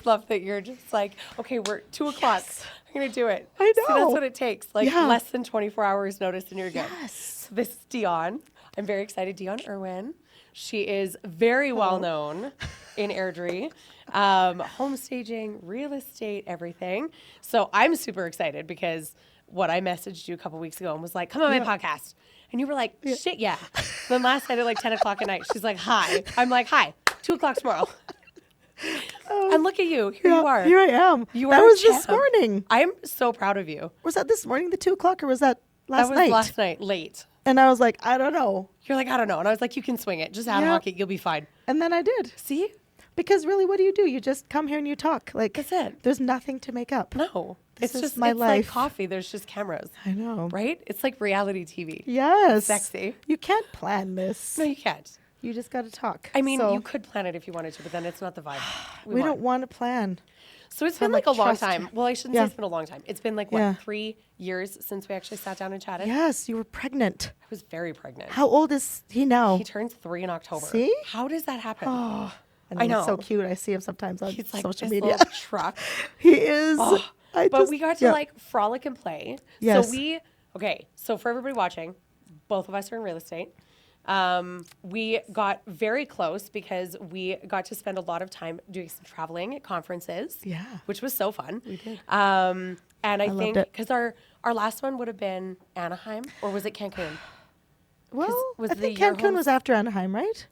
just love that you're just like, okay, we're 2:00. Yes. I'm going to do it. I know. See, that's what it takes. Like Yeah. less than 24 hours notice and you're good. Yes. So this is Dione. I'm very excited. Dione Irwin. She is very well known in Airdrie, home staging, real estate, everything. So I'm super excited because I messaged you a couple weeks ago and was like, come on my podcast. And you were like, shit, yeah. Then last night at like 10 o'clock at night, she's like, hi. I'm like, hi, 2:00 tomorrow. And look at you. Here you are. Here I am. That was this morning. I'm so proud of you. Was that this morning, the 2:00, or was that last That night? was last night, late. And I was like, I don't know. You're like, I don't know. And I was like, you can swing it. Just ad hoc it. You'll be fine. And then I did. See? Because really, what do? You just come here and you talk. Like, That's it. There's nothing to make up. No. This is just my it's life. like coffee. There's just cameras. I know. Right? It's like reality TV. Yes. Sexy. You can't plan this. No, you can't. You just got to talk. I mean, So you could plan it if you wanted to, but then it's not the vibe. we don't want to plan. So it's So been I'm like a like, long trust time. you. Well, I shouldn't say it's been a long time. It's been like, 3 years since we actually sat down and chatted? Yes, you were pregnant. I was very pregnant. How old is he now? He turns 3 in October. See? How does that happen? Oh, I know. He's so cute. I see him sometimes on He's like social this media. little truck. He is. Oh, but we got to like frolic and play. Yes. So for everybody watching, both of us are in real estate. We got very close because we got to spend a lot of time doing some traveling at conferences. Yeah. Which was so fun. We did. And I think loved it. because our last one would have been Anaheim, or was it Cancun? Well, was I the think year Cancun home- was after Anaheim, right?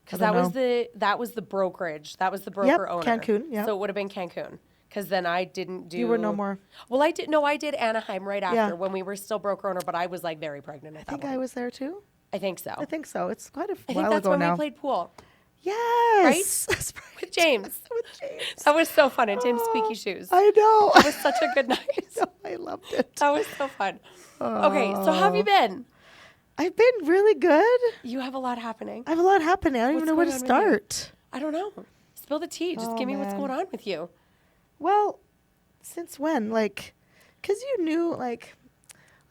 Because I that don't was the brokerage. That was the broker owner. Cancun, yep. So it would have been Cancun. Because then I didn't do. You were no more. Well, I did. No, I did Anaheim right after Yeah. when we were still broker owner, but I was like very pregnant at I that think point. I was there too. I think so. I think so. It's quite a I think while that's ago when now. we played pool Yes. That's right. with James. With James. That was so fun. And Tim's squeaky shoes. I know. That was such a good night. I loved it. That was so fun. Okay, so how have you been? I've been really good. You have a lot happening. I have a lot happening. I don't even know where to going on with you? start. I don't know. Spill the tea. Just Oh, give me what's man. going on with you. Well, since when? Like, because you knew, like,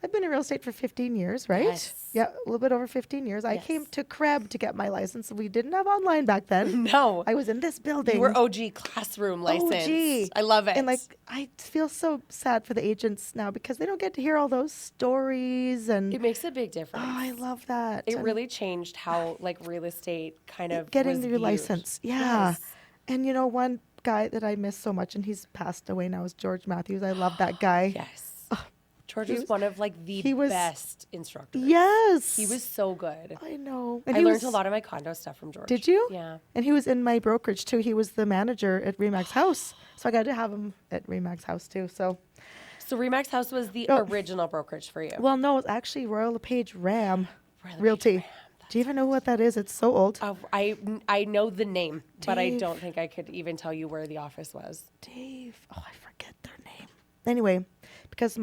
I've been in real estate for 15 years, right? Yes. Yeah, a little bit over 15 years. I Yes. came to Krebs to get my license. We didn't have online back then. No. I was in this building. You were OG classroom license. OG. I love it. And, like, I feel so sad for the agents now because they don't get to hear all those stories. And it makes a big difference. oh, I love that. It And really changed how like real estate kind of getting was your viewed. license. Yeah. Yes. And, you know, one guy that I miss so much, and he's passed away now, is George Matthews. I love that guy. Yes. George was one of like the he was- best instructors. Yes. He was so good. I know. And I he learned was, a lot of my condo stuff from George. Did you? Yeah. And he was in my brokerage too. He was the manager at Remax House. So I got to have him at Remax House too. So, So Remax House was the Oh. original brokerage for you. well, no, it's actually Royal LePage Ram Royal Realty. LePage Ram, Do you even know what that is? It's so old. I know the name, but I Dave. don't think I could even tell you where the office was. Dave. Oh, I forget their name. Anyway, because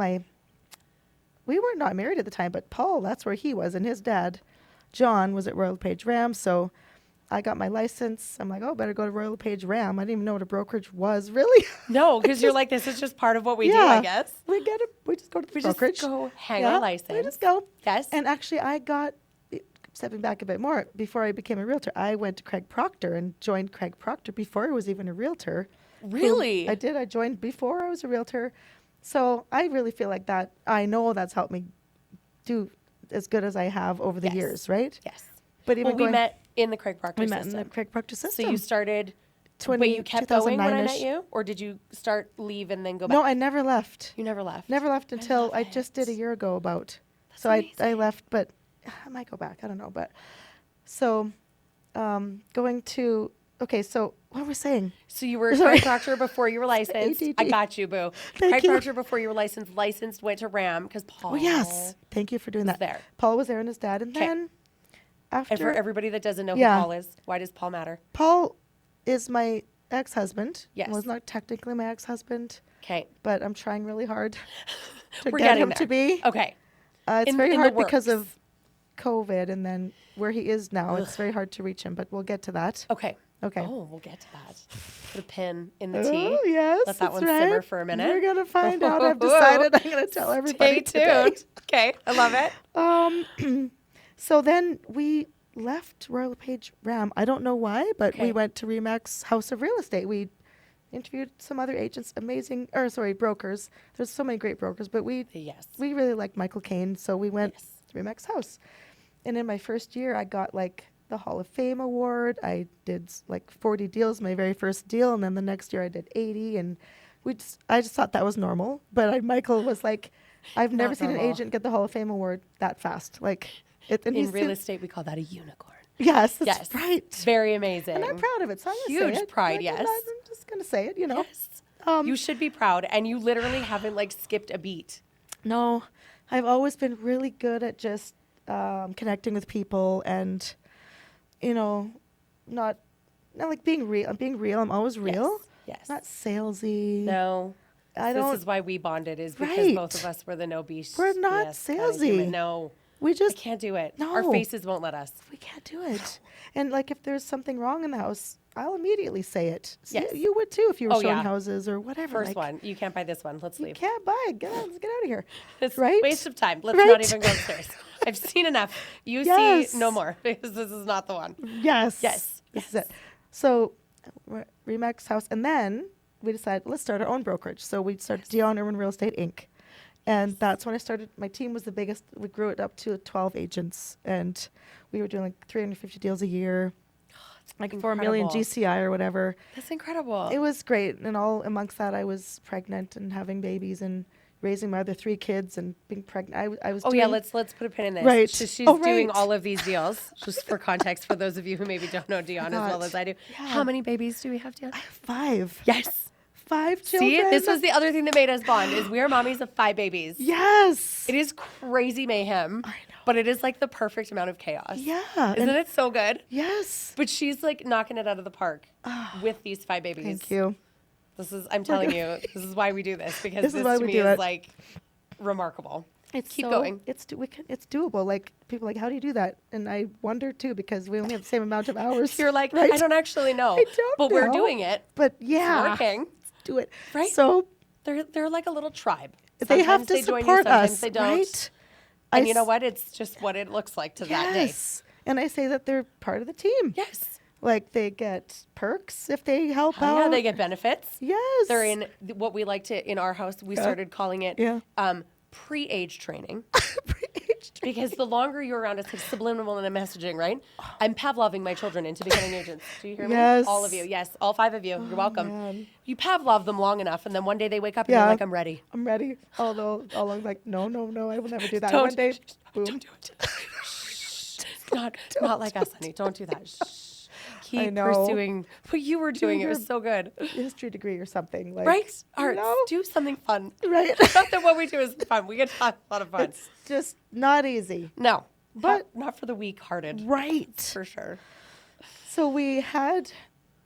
we were not married at the time, but Paul, that's where he was. And his dad, John, was at Royal LePage Ram. So I got my license. I'm like, oh, better go to Royal LePage Ram. I didn't even know what a brokerage was, really. No, because you're like, this is just part of what we do, I guess. We just go to the We brokerage. just go hang our license. We just go. Yes. And actually, stepping back a bit more, before I became a realtor, I went to Craig Proctor and joined Craig Proctor before I was even a realtor. Really? I did. I joined before I was a realtor. So I really feel like that. I know that's helped me do as good as I have over the Yes. years, right? Yes. But even Well, we met in the Craig Proctor we system. met in the Craig Proctor system. So you started, wait, you kept going when I met you? Or did you start, leave, and then go back? No, I never left. You never left? Never left until love I just did a it. year ago about. That's So I amazing. left, but I might go back. I don't know. But so going to, okay, so what were we saying? So you were Sorry. Craig Proctor before you were licensed. ADD. I got you, boo. Thank Craig you. Proctor before you were licensed, went to RAM because Paul. Oh, yes. Thank you for doing was that. there. Paul was there and his dad. And 'Kay. then And for after, everybody that doesn't know Yeah. who Paul is, why does Paul matter? Paul is my ex-husband. Yes. Was not technically my ex-husband, Okay. but I'm trying really hard to We're get getting him there. to be. Okay. It's In- very in the hard because works. of COVID and then where he is now. It's very hard to reach him, but we'll get to that. Okay. Okay. Oh, we'll get to that. Put a pin in the tea. Oh, yes. Let that that's one right. simmer for a minute. We're going to find out. I've decided I'm going to tell everybody Stay today. tuned. Okay. I love it. So then we left Royal LePage Ram. I don't know why, but we Okay. went to Remax House of Real Estate. interviewed some other agents, brokers. There's so many great brokers, but we Yes. really liked Michael Caine, so we went Yes. to Remax House. And in my first year, I got like the Hall of Fame award. I did like 40 deals, my very first deal, and then the next year I did 80, and I just thought that was normal. But Michael was like, I've never Not seen an normal. agent get the Hall of Fame award that fast. Like, and In real estate, we call that a unicorn. Yes, that's Yes. right. Very amazing. And I'm proud of it, so I'm going to say Huge it. pride, Like, yes. I'm just going to say it, you know. Yes. You should be proud. And you literally haven't like skipped a beat. No, I've always been really good at just connecting with people and, you know, not like being real. I'm being real. I'm always real. Yes. Not salesy. No. I This is why we bonded, is because Right. both of us were the no beast. We're not kind of salesy. human. No. We I just can't do it. No. Our faces won't let us. we can't do it. And like if there's something wrong in the house, I'll immediately say it. So Yes. you would too if you were Oh, showing yeah. houses or whatever. First like, one. You can't buy this one. Let's You leave. can't buy it. Let's get out of here. It's right? waste of time. Let's Right? not even go upstairs. I've seen enough. You Yes. see no more, because this is not the one. Yes. Yes. This is it. So, Remax House, and then we decided let's start our own brokerage. So we started Dione Irwin Real Estate Inc. And that's when I started. My team was the biggest. We grew it up to 12 agents, and we were doing like 350 deals a year, like 4 million incredible. GCI or whatever. That's incredible. It was great, and all amongst that, I was pregnant and having babies and raising my other 3 kids and being pregnant. I was. Oh doing, yeah, let's put a pin in this. Right. She's Oh, doing right. all of these deals. Just for context, for those of you who maybe don't know Dione as well God. as I do. Yeah. How many babies do we have, Dione? I have 5. Yes. 5 children. See, this was the other thing that made us bond. Is we are mommies of 5 babies. Yes. It is crazy mayhem. I know. But it is like the perfect amount of chaos. Yeah. Isn't and- it so good? Yes. But she's like knocking it out of the park with these 5 babies. Thank you. I'm telling you, this is why we do this, because This is this why to we me do is it. like remarkable. Keep so- going. It's doable. Like people are like, how do you do that? And I wonder too because we only have the same amount of hours. You're like, right? I don't actually know. I don't but we're know. doing it. But It's yeah, working. do it. Right? So They're like a little tribe. they have Sometimes to they join you, support sometimes us, they don't. right? And you know what? It's just what it looks like to that day. Yes. And I say that they're part of the team. Yes. Like they get perks if they help Oh, out. yeah, they get benefits. Yes. They're in what we like to, in our house, we started calling it Yeah. pre-age training. Pre-aged. Because the longer you're around, it's like subliminal in the messaging, right? I'm Pavloving my children into becoming agents. Do you hear Yes. me? All of you. Yes, all 5 of you. You're welcome. man. You Pavlov them long enough, and then one day they wake up and Yeah. they're like, I'm ready. I'm ready. Although along like, no, I will never do that. Don't- One day, boom. Don't do it. Shh. Not like us, honey. Don't do that. Shh. Keep know. pursuing what you were doing. It your- was so good. History degree or something. Like, Right? you Arts. know? Do something fun. Right. Not that what we do is fun. We get to have a lot of fun. It's just not easy. No. But- not for the weak-hearted. Right. For sure. So we had,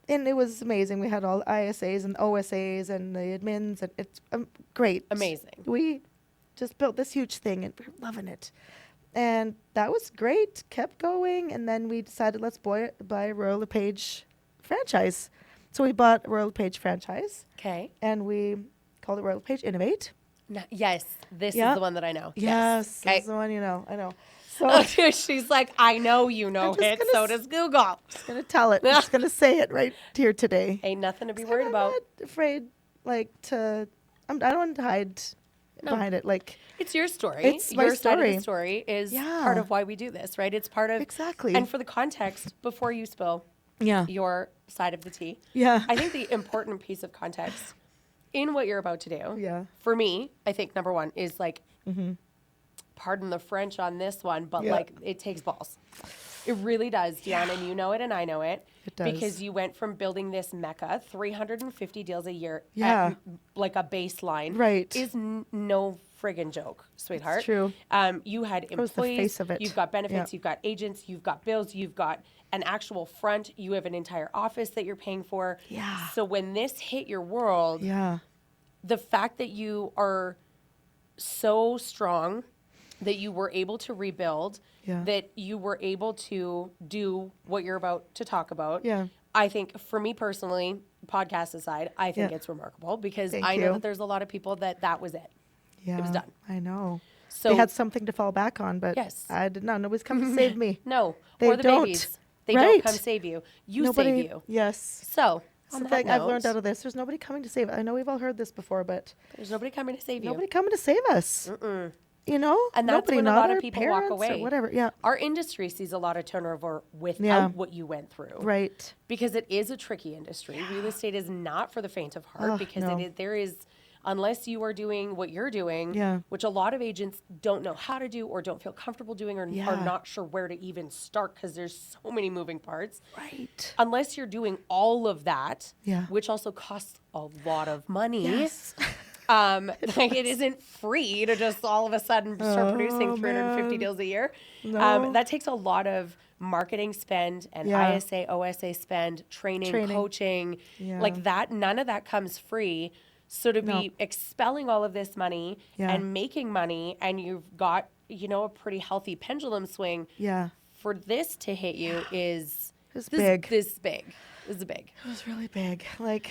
and it was amazing. We had all ISAs and OSAs and the admins, and it's great. Amazing. We just built this huge thing, and we're loving it. And that was great. Kept going, and then we decided let's buy a Royal LePage franchise. So we bought a Royal LePage franchise, Okay. and we called it Royal LePage Innovate. Yes, this Yeah. is the one that I know. Yes, Okay. that's the one you know. I know. So Oh, she's like, I know you know I'm just it. gonna So s- does Google. I'm gonna tell it. I'm just gonna say it right here today. Ain't nothing to be And worried I'm about. not afraid, like I don't want to hide No. behind it. Like It's your story. It's my your side of story. the story is Yeah. part of why we do this, right? It's part of Exactly. And for the context, before you spill yeah, your side of the tea, yeah, I think the important piece of context in what you're about to do, yeah, for me, I think number one is like, pardon the French on this one, but Yeah. like it takes balls. It really does, Dione, and you know it and I know it. It does. Because you went from building this mecca, 350 deals a year Yeah. at like a baseline. Right. Is no friggin' joke, sweetheart. true. You had was the employees, face of it. you've got benefits, Yeah. you've got agents, you've got bills, you've got an actual front, you have an entire office that you're paying for. Yeah. So when this hit your world, yeah, the fact that you are so strong that you were able to rebuild, Yeah. that you were able to do what you're about to talk about. Yeah. I think for me personally, podcast aside, I think Yeah. it's remarkable because Thank I know you. that there's a lot of people that was it. yeah. was done. I know. So They had something to fall back on, but Yes. I did not. Nobody's come to save me. no, They or the don't. babies. They Right. don't come save you. You Nobody. save you. Yes. So Something I've learned out of this. There's nobody coming to save us. I know we've all heard this before, but there's nobody coming to save you. nobody coming to save us. You know? And that's nobody, when a not lot of our people parents walk away. or whatever. Yeah. Our industry sees a lot of turnover without what you went through. Right. Because it is a tricky industry. Real estate is not for the faint of heart because no. there is, unless you are doing what you're doing, which a lot of agents don't know how to do or don't feel comfortable doing or are not sure where to even start because there's so many moving parts. Right. Unless you're doing all of that, Yeah. which also costs a lot of money. Yes. Like it isn't free to just all of a sudden start producing 350 deals a year. No. That takes a lot of marketing spend and ISA, OSA spend, training. Coaching, like that. None of that comes free. So to be expelling all of this money and making money, and you've got, a pretty healthy pendulum swing. Yeah. For this to hit you big. This big. This is big. It was really big. Like,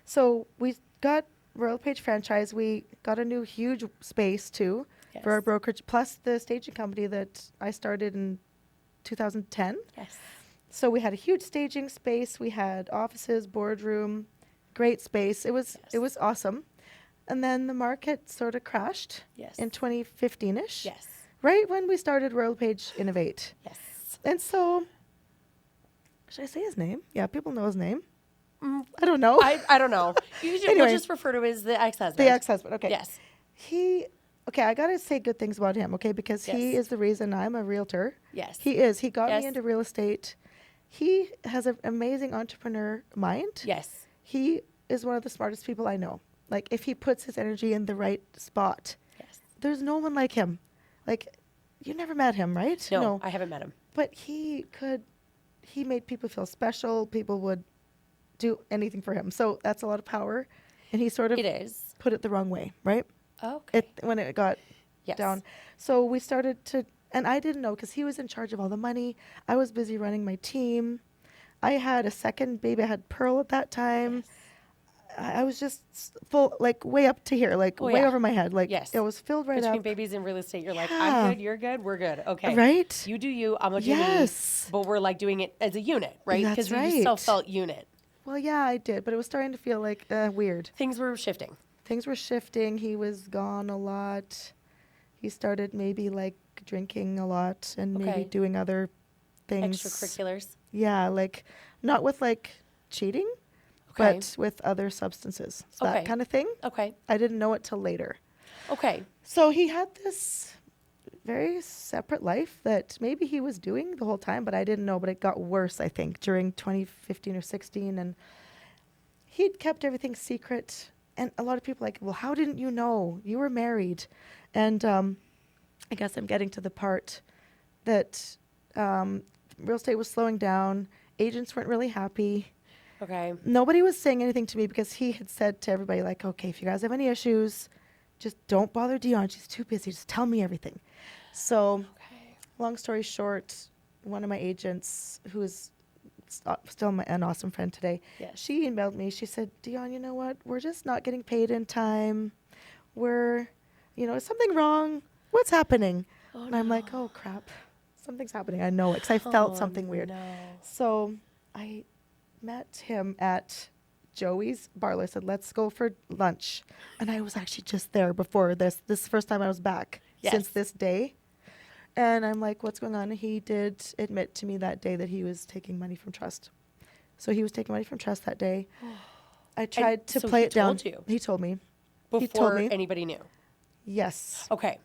so we got Royal Page franchise. We got a new huge space too for our brokerage, plus the staging company that I started in 2010. Yes. So we had a huge staging space. We had offices, boardroom, great space. It was awesome. And then the market sort of crashed in 2015-ish. Yes. Right when we started Royal Page Innovate. Yes. And so, should I say his name? Yeah, people know his name. I don't know. I don't know. We'll just refer to him as the ex-husband. The ex-husband, okay. Yes. I got to say good things about him, okay, because he is the reason I'm a realtor. Yes. He is. He got me into real estate. He has an amazing entrepreneur mind. Yes. He is one of the smartest people I know. Like, if he puts his energy in the right spot, there's no one like him. Like, you never met him, right? No, I haven't met him. But he made people feel special. People would do anything for him. So that's a lot of power. And he sort of put it the wrong way, right? Okay. When it got down. So we started to, and I didn't know because he was in charge of all the money. I was busy running my team. I had a second baby. I had Pearl at that time. I was just full, like way up to here, like way over my head. Like it was filled right up. Between babies and real estate, you're like, I'm good, you're good, we're good. Okay. Right? You do you, I'm going to do me. But we're like doing it as a unit, right? Because we still felt unit. Well, yeah, I did. But it was starting to feel like weird. Things were shifting. He was gone a lot. He started maybe like drinking a lot and maybe doing other things. Extracurriculars. Yeah, like not with like cheating, but with other substances. So that kind of thing. Okay. I didn't know it till later. Okay. So he had this very separate life that maybe he was doing the whole time, but I didn't know. But it got worse, I think, during 2015 or 16. And he'd kept everything secret. And a lot of people like, well, how didn't you know? You were married. And I guess I'm getting to the part that real estate was slowing down. Agents weren't really happy. Okay. Nobody was saying anything to me because he had said to everybody, like, okay, if you guys have any issues, just don't bother Dione. She's too busy. Just tell me everything. So long story short, one of my agents, who is still an awesome friend today, she emailed me. She said, Dione, you know what? We're just not getting paid in time. Is something wrong? What's happening? And I'm like, oh, crap. Something's happening. I know it because I felt something weird. No. So I met him at Joey's Barlow. I said, let's go for lunch. And I was actually just there before this. This is the first time I was back since this day. And I'm like, what's going on? And he did admit to me that day that he was taking money from trust. So he was taking money from trust that day. I tried to play it down. He told me. Before anybody knew? Yes. Okay.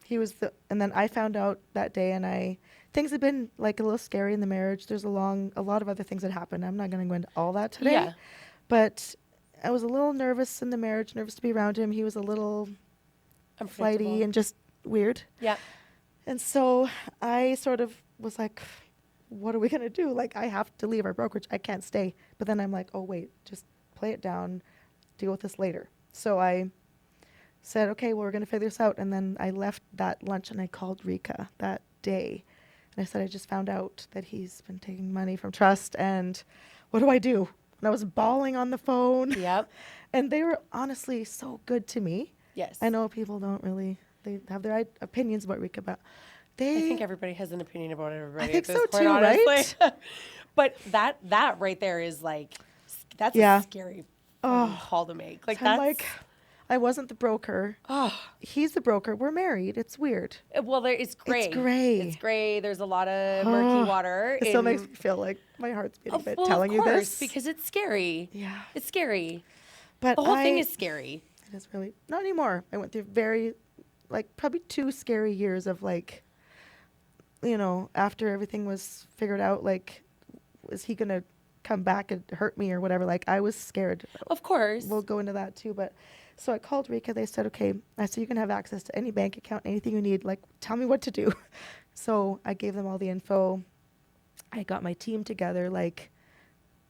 And then I found out that day, and things had been like a little scary in the marriage. There's a lot of other things that happened. I'm not going to go into all that today. Yeah. But I was a little nervous in the marriage, nervous to be around him. He was a little flighty and just weird. Yeah. And so I sort of was like, what are we going to do? Like, I have to leave our brokerage. I can't stay. But then I'm like, oh, wait, just play it down. Deal with this later. So I said, okay, well, we're going to figure this out. And then I left that lunch and I called Rika that day. And I said, I just found out that he's been taking money from trust. And what do I do? And I was bawling on the phone. Yep. And they were honestly so good to me. Yes. I know people don't really, they have their opinions about Rika, but I think everybody has an opinion about everybody. I think at this so point, too, honestly. right? But that right there is like That's Yeah. a scary fucking call to make. Like, So I'm that's like, I wasn't the broker. He's the broker. We're married. It's weird. well, it's gray. It's gray. It's gray. There's a lot of murky water. It still makes me feel like my heart's beating a bit telling of you course, this. because it's scary. Yeah. It's scary. But The whole thing is scary. It is really not anymore. I went through probably 2 scary years of like, after everything was figured out, like, is he gonna come back and hurt me or whatever? Like, I was scared. Of course. We'll go into that too. But so I called Rika. They said, okay, I said you can have access to any bank account, anything you need. Like, tell me what to do. So I gave them all the info. I got my team together like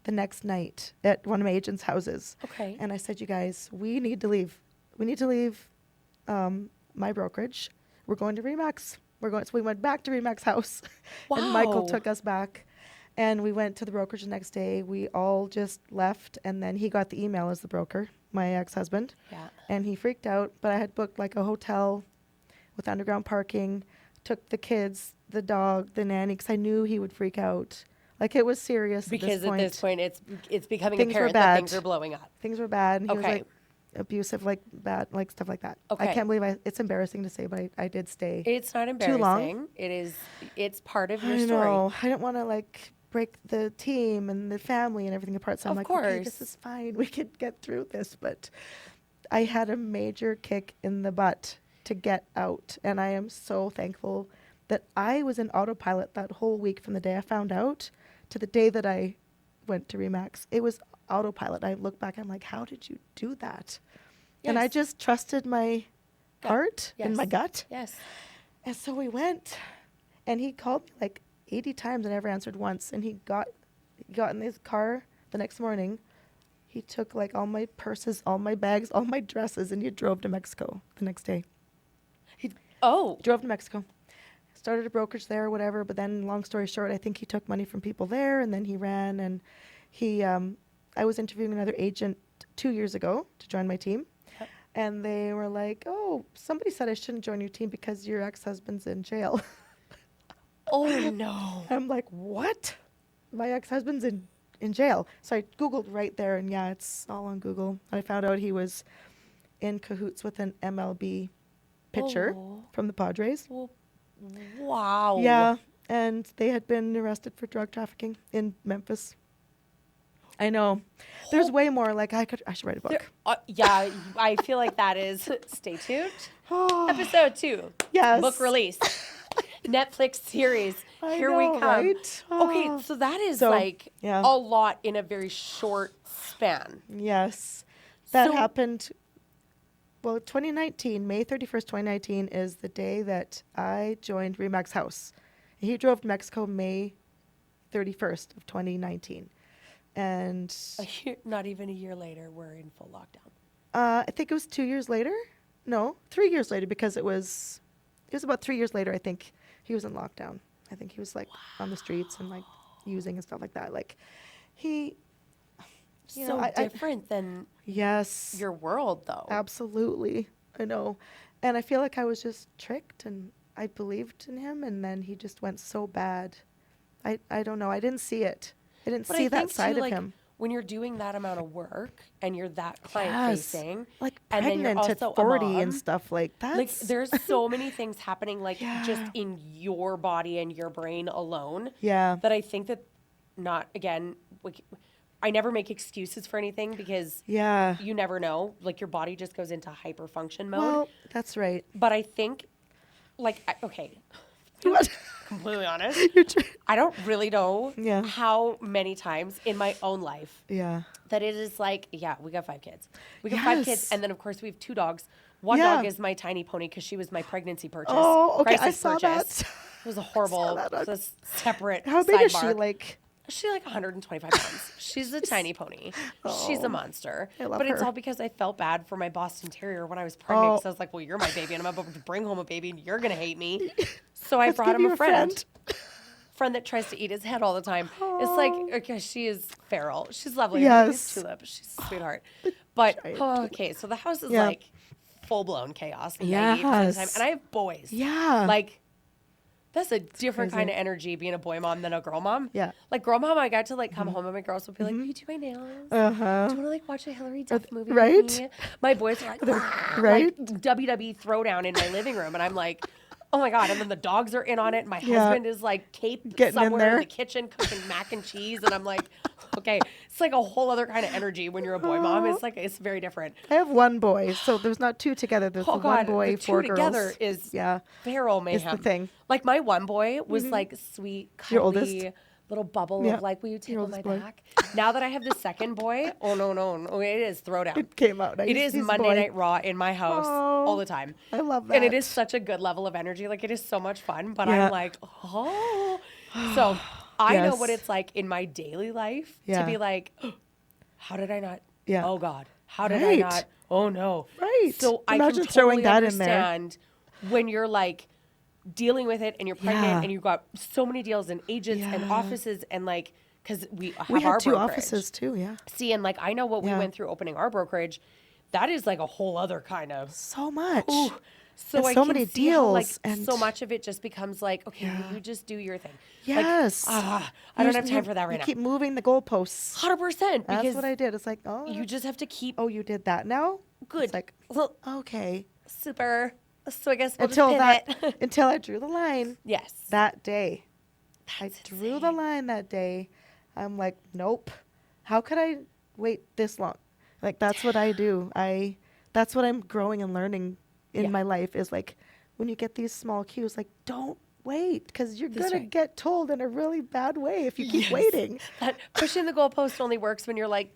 the next night at one of my agents' houses. Okay. And I said, you guys, we need to leave. We need to leave my brokerage. We're going to Remax. So we went back to Remax house. Wow. And Michael took us back. And we went to the brokerage the next day. We all just left. And then he got the email as the broker, my ex-husband. Yeah. And he freaked out. But I had booked like a hotel with underground parking, took the kids, the dog, the nanny, because I knew he would freak out. Like, it was serious Because at this point, it's becoming Things were apparent that bad. things are blowing up. Things were bad. And he was Okay. like abusive, like bad, like stuff like that. Okay. I can't believe it's embarrassing to say, but I did stay. It's not Too long? embarrassing. It's part of your I story. know. I didn't want to like break the team and the family and everything apart. So I'm Of like, okay, this course. is fine. We could get through this. But I had a major kick in the butt to get out. And I am so thankful that I was in autopilot that whole week from the day I found out to the day that I went to Remax. It was autopilot. I look back, I'm like, how did you do that? And I Yes. just trusted my heart and my Yes. gut. Yes. And so we went, and he called me like 80 times. I never answered once. And he got in his car the next morning. He took like all my purses, all my bags, all my dresses, and he drove to Mexico the next day. Oh. Drove to Mexico. Started a brokerage there or whatever. But then, long story short, I think he took money from people there, and then he ran. And I was interviewing another agent 2 years ago to join my team. Yep. And they were like, oh, somebody said I shouldn't join your team because your ex-husband's in jail. Oh, no. I'm like, what? My ex-husband's in jail. So I Googled right there, and yeah, it's all on Google. I found out he was in cahoots with an MLB pitcher Oh. from the Padres. Well, wow. Yeah, and they had been arrested for drug trafficking in Memphis. I know. There's way more. Like, I should write a book. Yeah, I feel like that is. Stay tuned. Episode 2. Yes. Book release. Netflix series. I Here know, we come. right? Okay, so that is So, like yeah. a lot in a very short span. Yes. That So- happened. Well, 2019, May 31st, 2019 is the day that I joined Remax House. He drove to Mexico May 31st of 2019. And Not even a year later, we're in full lockdown. I think it was 2 years later. No, 3 years later, because it was about 3 years later, I think he was in lockdown. I think he was like on the streets and like using and stuff like that. Like he, you So know, different than yes, your world, though. absolutely. I know. And I feel like I was just tricked, and I believed in him, and then he just went so bad. I don't know. I didn't see it. I didn't But see I that think, side too, of like, him. when you're doing that amount of work and you're that Yes. client facing, Like and then you're pregnant at also a 40 mom, and stuff like that. like there's so many things happening, like just Yeah. in your body and your brain alone, Yeah. that I think that not again. Like, I never make excuses for anything because Yeah. you never know. Like, your body just goes into hyper function mode. Well, that's right. But I think, like, okay, What? completely honest, You're tr- I don't really know Yeah. how many times in my own life yeah. that it is like, yeah, we got 5 kids. We got 5 kids. Yes. And then, of course, we have 2 dogs. One Yeah. dog is my tiny pony because she was my pregnancy purchase. Oh, okay. I crisis saw purchase. that. It was a horrible, that on- just separate How big is she? sidebar. Like, She's like 125 pounds. She's a tiny pony. She's a monster. I love But it's her. all because I felt bad for my Boston Terrier when I was pregnant. Oh. Because I was like, well, you're my baby, and I'm about to bring home a baby, and you're going to hate me. So I Let's brought give him you a friend. friend. Friend that tries to eat his head all the time. It's like, okay, she is feral. She's lovely. Yes. Her name is Tulip. She's a sweetheart. But, giant okay, so the house is Yeah. like full-blown chaos 98% of the time. Yes. And I have boys. Yeah. Like, That's a different crazy. kind of energy being a boy mom than a girl mom. Yeah. Like girl mom, I got to like come home and my girls would be like, "Will you do my nails? Uh-huh. Do you want to like watch a Hillary Duff movie right? with me?" My boys are like, right? like WWE throwdown in my living room, and I'm like, "Oh my god!" And then the dogs are in on it. And my Yeah. husband is like caped Getting in somewhere in there. the kitchen cooking mac and cheese, and I'm like, "Okay, it's like a whole other kind of energy when you're a boy mom. It's very different." I have one boy, so there's not two together. There's Oh the one god, boy, the four two girls. together is feral mayhem. It's the thing. Like my one boy was like sweet, Your cuddly, oldest? little bubble Yeah. of like, will you tickle my oldest boy. back? Now that I have the second boy, oh no, it is throwdown. It came out. It is He's a Monday boy. Night Raw in my house all the time. I love that. And it is such a good level of energy. Like it is so much fun, but Yeah. I'm like, oh. So I know what Yes. it's like in my daily life to Yeah. be like, how did I not? Yeah. Oh God, how did Right. I not? Oh no. Right. So I Imagine can throwing totally that in there. understand when you're like dealing with it and you're pregnant Yeah. and you've got so many deals and agents and Yeah. offices and like, because we have We our had two brokerage. offices too, yeah. See, and like I know what we Yeah. went through opening our brokerage. That is like a whole other kind of. So much. Ooh. So And I so can many see how, like deals and- so much of it just becomes like, okay, Yeah. you just do your thing. Yes. Like, I don't have time for that right you now. keep moving the goalposts. 100% That's because what I did. It's like, you just have to keep oh, you did that now? good. It's like, Well, okay. super. So I guess we'll Until just that, pivot. until I drew the line Yes. that day. That's I drew the line that day. I'm like, nope. How could I wait this long? Like that's what I do. That's what I'm growing and learning in Yeah. my life is like when you get these small cues, like don't wait because you're That's gonna right. get told in a really bad way if you keep Yes. waiting. That pushing the goalpost only works when you're like,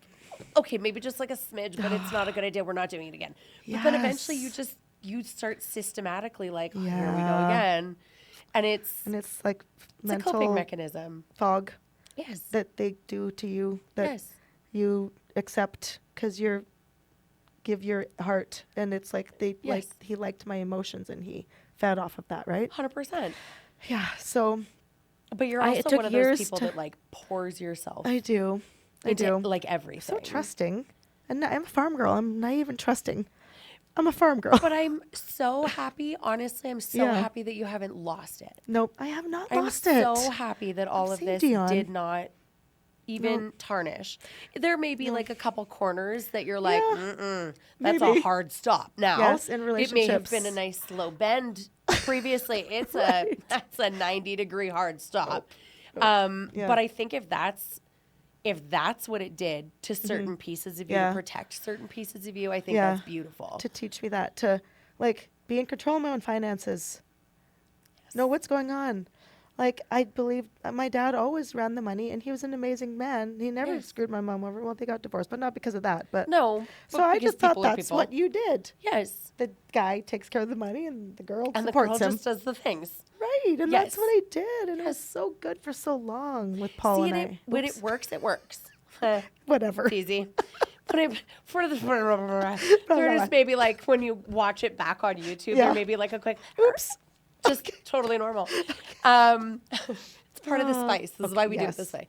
okay, maybe just like a smidge, but it's not a good idea. We're not doing it again. But then eventually Yes. you start systematically like, oh, here we go Yeah. again. And it's And it's like a coping mental mechanism. fog Yes. that they do to you that Yes. you accept because you're give your heart and it's like they like Yes. he liked my emotions and he fed off of that, right? 100%. Yeah. So But you're it also took one of years those people to- that like pours yourself I do. I into do. like everything. So trusting. And I'm a farm girl. I'm naive and trusting. I'm a farm girl. But I'm so happy. Honestly, I'm so Yeah. happy that you haven't lost it. Nope, I have not I'm lost it. so happy that all of seen this Dione. did not even tarnish. There may be like a couple corners that you're like, Yeah. that's Maybe. a hard stop. Now, Yes, in it may have been a relationships. nice slow bend previously. It's that's a 90-degree hard stop. Yeah. But I think if that's what it did to certain pieces of you, Yeah. to protect certain pieces of you, I think Yeah. that's beautiful. To teach me that, to like be in control of my own finances. Know what's going on. Like I believe my dad always ran the money and he was an amazing man. He never Yes. screwed my mom over. Well, they got divorced, but not because of that. But No. so but I because just thought people are that's people. what you did. Yes. The guy takes care of the money and the girl And the supports girl him. just does the things. Right, and Yes. that's what I did, and it was Yes. so good for so long with Paul See, and and I. when it Oops. works, it works. Whatever. It's easy. But there is maybe like when you watch it back on YouTube, Yeah. there may be like a quick, Oops. just totally normal. It's part of the spice. This is why we do it this yes.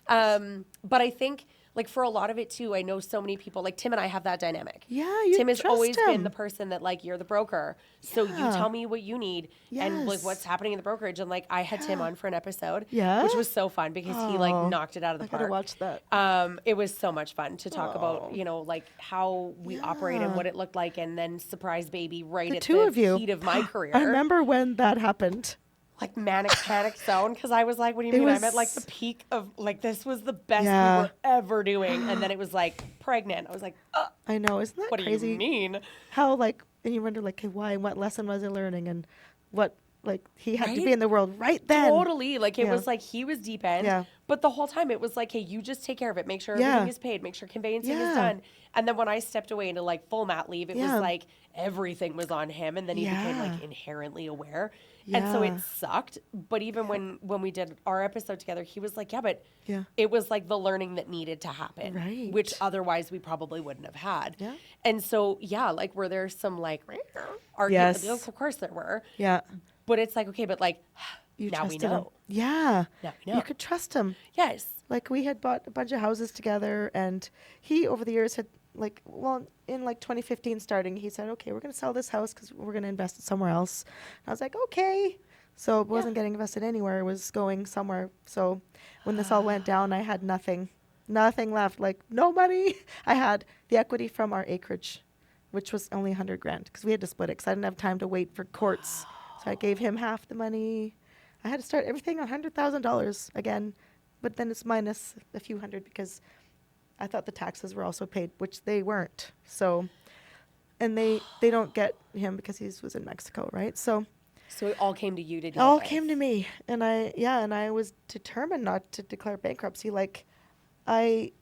way. But I think like for a lot of it too, I know so many people, like Tim and I have that dynamic. Yeah, you Tim has trust always been him. the person that like, you're the broker. So you Yeah. tell me what you need and like Yes. what's happening in the brokerage. And like I had Tim on for an episode, Yeah? which was so fun because he like Oh, knocked it out of the I park. gotta watch that. It was so much fun to talk about, like how we operate and Yeah. what it looked like, and then surprise baby right The at two the of you. heat of my career. I remember when that happened. Like manic panic zone, because I was like, what do you It mean? was- I'm at like the peak of like this was the best Yeah. we were ever doing, and then it was like pregnant. I was like, I know, isn't that what crazy? do you mean? How like, and you wonder like, hey, why? What lesson was I learning? And what like he had to Right? be in the world right then. Totally. Like it Yeah. was like he was deep end. Yeah. But the whole time it was like, hey, you just take care of it. Make sure Yeah. everything is paid. Make sure conveyancing is Yeah. done. And then when I stepped away into like full mat leave, it Yeah. was like everything was on him. And then he became like Yeah. inherently aware. And so Yeah. it sucked. But even when we did our episode together, he was like, yeah, but Yeah. it was like the learning that needed to happen. Right. Which otherwise we probably wouldn't have had. Yeah. And so, yeah, like were there some like arguments? Yes. Of course there were. Yeah. But it's like, okay, but like You now we trusted him. know. Yeah. Now we know. You could trust him. Yes. Like we had bought a bunch of houses together, and he over the years had like, well, in like 2015 starting, he said, okay, we're going to sell this house because we're going to invest it somewhere else. And I was like, okay. So it wasn't getting invested anywhere. It was going somewhere. So when this all went down, I had nothing left. Like no money. I had the equity from our acreage, which was only $100,000 because we had to split it because I didn't have time to wait for courts. So I gave him half the money. I had to start everything on $100,000 again, but then it's minus a few hundred because I thought the taxes were also paid, which they weren't. So, and they don't get him because he was in Mexico, right? So it all came to you to deal all with. came to me, and I was determined not to declare bankruptcy. Like, I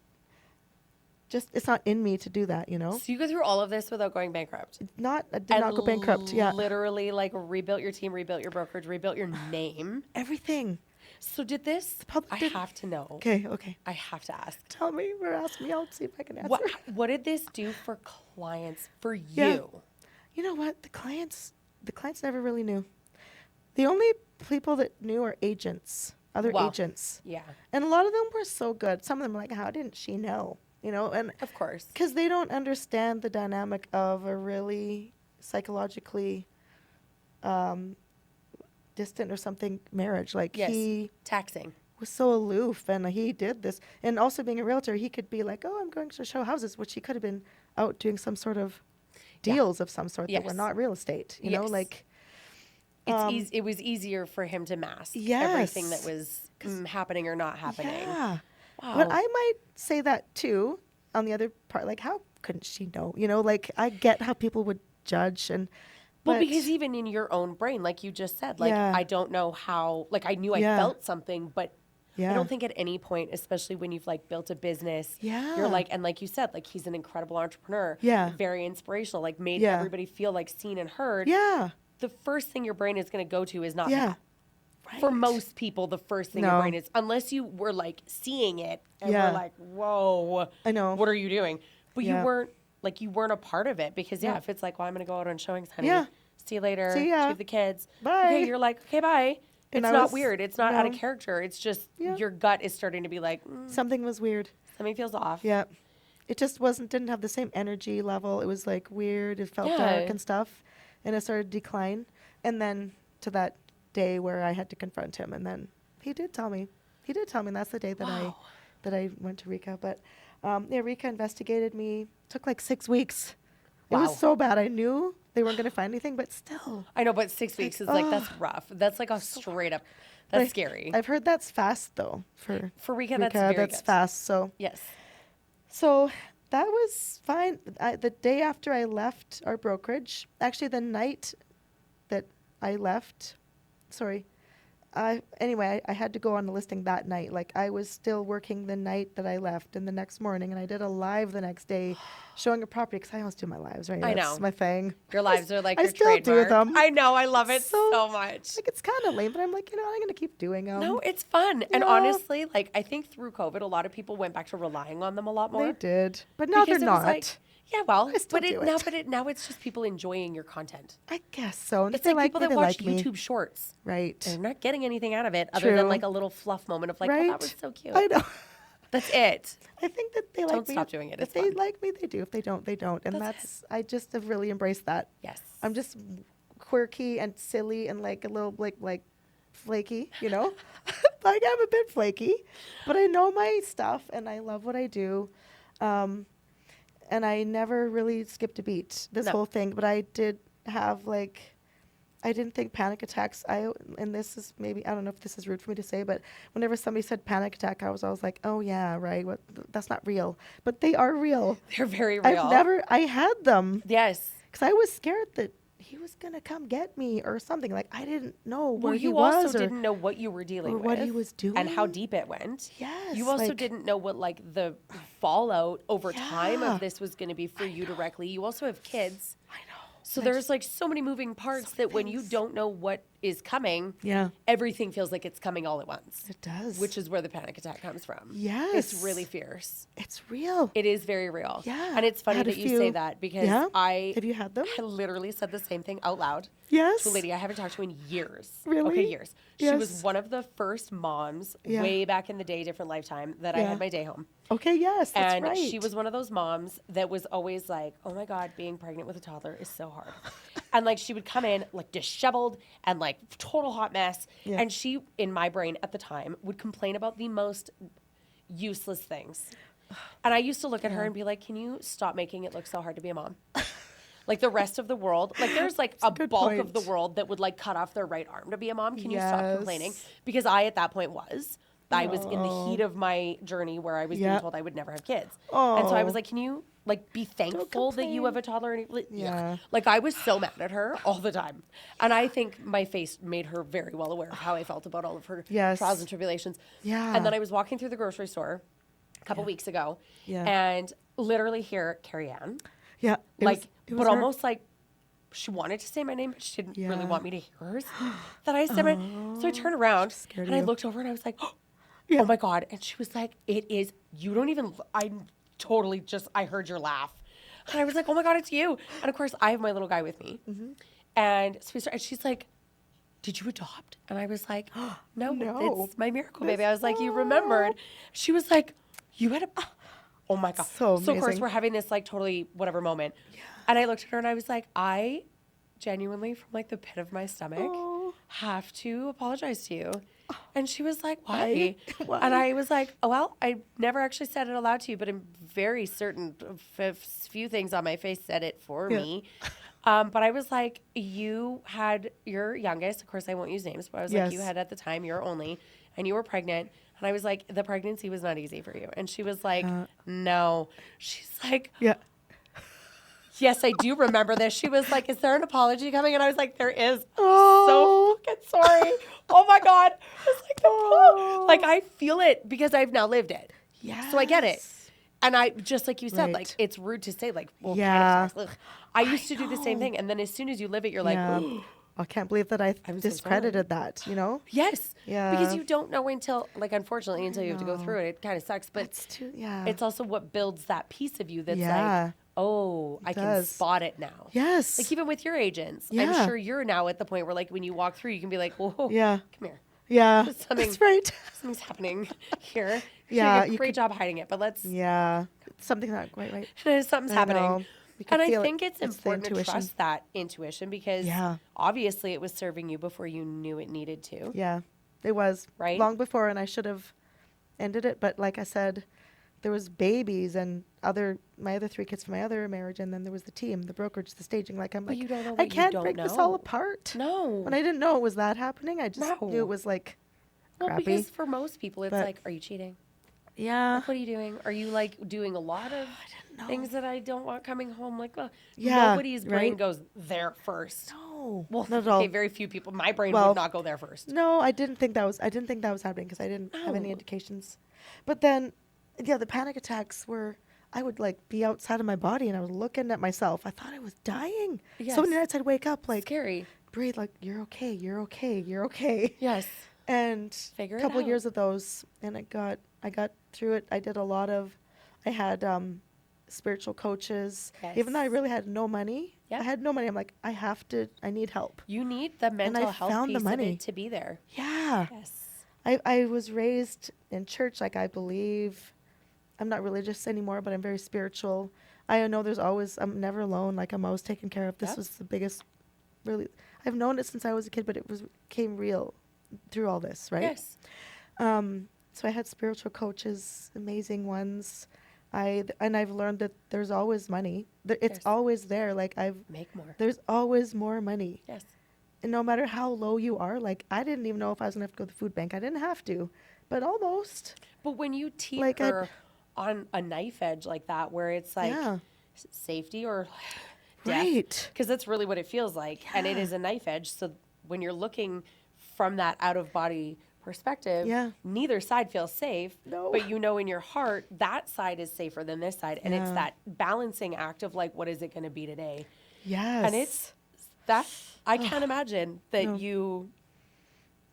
just, it's not in me to do that, you know? So you go through all of this without going bankrupt. I did not go bankrupt. Yeah. Literally, like, rebuilt your team, rebuilt your brokerage, rebuilt your name. Everything. So did this? I have to know. Okay. I have to ask. Tell me or ask me. I'll see if I can answer. What did this do for clients, for Yeah. you? You know what? The clients never really knew. The only people that knew are agents, other agents. Yeah. And a lot of them were so good. Some of them were like, how didn't she know? You know, and Of course. because they don't understand the dynamic of a really psychologically distant or something marriage. Like he taxing. was so aloof and he did this. And also being a realtor, he could be like, oh, I'm going to show houses, which he could have been out doing some sort of deals of some sort that were not real estate. You know, like. It was easier for him to mask everything that was happening or not happening. Yeah. Wow. But I might say that too on the other part. Like, how couldn't she know? You know, like I get how people would judge Well, because even in your own brain, like you just said, like I don't know how, like I knew I felt something, but I don't think at any point, especially when you've like built a business, you're like, and like you said, like he's an incredible entrepreneur, very inspirational, like made everybody feel like seen and heard. Yeah. The first thing your brain is going to go to is not Yeah. that. Right. For most people, the first thing your brain is, unless you were like seeing it and were like, whoa, I know. What are you doing? But you weren't a part of it because if it's like, well, I'm going to go out on showings, honey. Yeah. See you later. See ya. With the kids. Bye. Okay, you're like, okay, bye. And it's not weird. It's not out of character. It's just your gut is starting to be like, something was weird. Something feels off. Yeah. It just didn't have the same energy level. It was like weird. It felt dark and stuff. And it started to decline. And then to that day where I had to confront him. And then he did tell me. And that's the day that I went to Rika. But Rika investigated me. Took like 6 weeks. It was so bad. I knew they weren't going to find anything, but still. I know, but 6 weeks is like, that's rough. That's like a straight up, that's scary. I've heard that's fast though. For Rika, that's very good. Fast. So yes. So that was fine. The day after I left our brokerage, actually the night that I left, anyway, I had to go on the listing that night. Like I was still working the night that I left and the next morning, and I did a live the next day showing a property because I always do my lives, right? I know. That's my thing. Your lives are like I your still trademark. do them. I know. I love it so much. Like it's kind of lame, but I'm like, I'm going to keep doing them. No, it's fun. And honestly, like I think through COVID, a lot of people went back to relying on them a lot more. They did. But now they're not. Like, yeah, well, I still do it. Now it's just people enjoying your content. I guess so. It's like people that watch YouTube shorts. Right. They're not getting anything out of it other than like a little fluff moment of like, oh, that was so cute. I know. That's it. I think that they like me. Don't stop doing it. If they like me, they do. If they don't, they don't. And I just have really embraced that. Yes. I'm just quirky and silly and like a little like flaky, you know? Like I'm a bit flaky, but I know my stuff and I love what I do. And I never really skipped a beat this whole thing, but I did have I didn't think panic attacks. And this is maybe, I don't know if this is rude for me to say, but whenever somebody said panic attack, I was always like, oh yeah, right. That's not real, but they are real. They're very real. I had them. Yes. Because I was scared that he was going to come get me or something. Like I didn't know where he was. Well, you also didn't know what you were dealing with. What he was doing. And how deep it went. Yes. You also didn't know what like the fallout over time of this was going to be for you directly. You also have kids. I know. So there's like so many moving parts that when you don't know what is coming, everything feels like it's coming all at once. It does. Which is where the panic attack comes from. Yes. It's really fierce. It's real. It is very real. Yeah. And it's funny that you say that because Have you had them? I literally said the same thing out loud. Yes. to a lady I haven't talked to in years. Really? Okay, years. She was Yes. one of the first moms Yeah. way back in the day, different lifetime, that I Yeah. had my day home. Okay, yes, that's And right. she was one of those moms that was always like, oh my God, being pregnant with a toddler is so hard. And like she would come in like disheveled and like total hot mess. Yeah. And she, in my brain at the time, would complain about the most useless things. And I used to look at her and be like, can you stop making it look so hard to be a mom? Like the rest of the world, like there's like a good bulk of the point. world that would like cut off their right arm to be a mom. Can you stop complaining? Yes. Because I, at that point, I was in the heat of my journey where I was being Yeah. told I would never have kids. And so I was Oh. like, can you like be thankful that you complain. have a toddler? And Yeah. Like I was so mad at her all the time. And I think my face made her very well aware of how I felt about all of her Yes. trials and tribulations. Yeah. And then I was walking through the grocery store a couple weeks ago Yeah. and literally hear Carrie Ann, Yeah. like, it but her. almost like she wanted to say my name, but she didn't really Yeah. want me to hear hers. That I said my, so I turned around scared and I you. looked over and I was like, Yeah. oh my God. And she was like, it is, you don't even, I'm totally just, I heard your laugh. And I was like, oh my God, it's you. And of course I have my little guy with me. Mm-hmm. And so we started, and she's like, did you adopt? And I was like, no, No. it's my miracle baby. I was like, you remembered. She was like, you had a, oh my God. So of course amazing. we're having this like totally whatever moment. And I looked at her and I was like, I genuinely from like the pit of my stomach Oh. have to apologize to you. And she was like, why? Why? And I was like, oh, well, I never actually said it aloud to you, but I'm very certain a few things on my face said it for Yeah. me. But I was like, you had your youngest, of course I won't use names, but I was like, you Yes. had at the time your only, and you were pregnant. And I was like, the pregnancy was not easy for you. And she was like, no. She's like, Yeah. yes, I do remember this. She was like, is there an apology coming? And I was like, there is. Oh. So fucking sorry. Oh my God. It's like, Oh. like I feel it because I've now lived it. Yeah. So I get it. And I, just like you said, Right. like, it's rude to say, like, well, Yeah. panic attacks, ugh. I used to do the same thing. And then as soon as you live it, you're like, Yeah. "Ooh." I can't believe that I I'm so discredited that, you know? Yes. Yeah. Because you don't know until, like, unfortunately, until you have to go through it. It kind of sucks. But It's too, yeah. it's also what builds that piece of you that's Yeah. like, oh, I can does. spot it now. Yes. Like even with your agents, Yeah. I'm sure you're now at the point where like when you walk through, you can be like, whoa, Yeah. come here. Yeah. Something- That's right. Something's happening here. Yeah, You're doing a you great could- job hiding it, but let's, Yeah. Something's not quite right. something's I know. happening. You can And I feel it. think it's the important to intuition. trust that intuition because Yeah. obviously it was serving you before you knew it needed to. Yeah, it was. Right? Long before, and I should have ended it. But like I said, there was babies and my other 3 kids from my other marriage, and then there was the team, the brokerage, the staging. Like I'm But like, you don't know I what you can't don't break this all know. apart. No. When I didn't know it was that happening, I just No. knew it was like Well, crappy. because for most people, it's But- like, are you cheating? Yeah. Like, what are you doing? Are you like doing a lot of know. things that I don't want coming home? Like, well, Yeah, nobody's brain right? goes there first. No. Well, not at all. okay, very few people. My brain Well, would not go there first. No, I didn't think that was happening because I didn't have any No. indications. But then, yeah, the panic attacks were. I would like be outside of my body and I was looking at myself. I thought I was dying. So many Yes. nights I'd wake up like Scary. breathe like you're okay, you're okay, you're okay. Yes. And Figure a it couple out. years of those, and I got through it. I did a lot of. I had spiritual coaches. Even though I Yes. really had no money, Yep. I had no money. I'm like, I need help. You need the mental health found the piece money. of it to be there. Yeah. Yes. I was raised in church, like I believe. I'm not religious anymore, but I'm very spiritual. I know I'm never alone. Like I'm always taken care of. This Yep. was the biggest, really. I've known it since I was a kid, but came real through all this, right? Yes. So I had spiritual coaches, amazing ones. I've learned that there's always money. It's There's- always there. Like Make more. there's always more money. Yes. And no matter how low you are, like I didn't even know if I was gonna have to go to the food bank. I didn't have to, but almost. But when you teach Like, her on a knife edge like that, where it's like Yeah. safety or Right. because that's really what it feels like, and it Yeah. is a knife edge. So when you're looking from that out of body perspective, Yeah. neither side feels safe. No. But you know in your heart that side is safer than this side, and it's Yeah. that balancing act of like, what is it going to be today? Yes. And it's that I can't imagine that No. you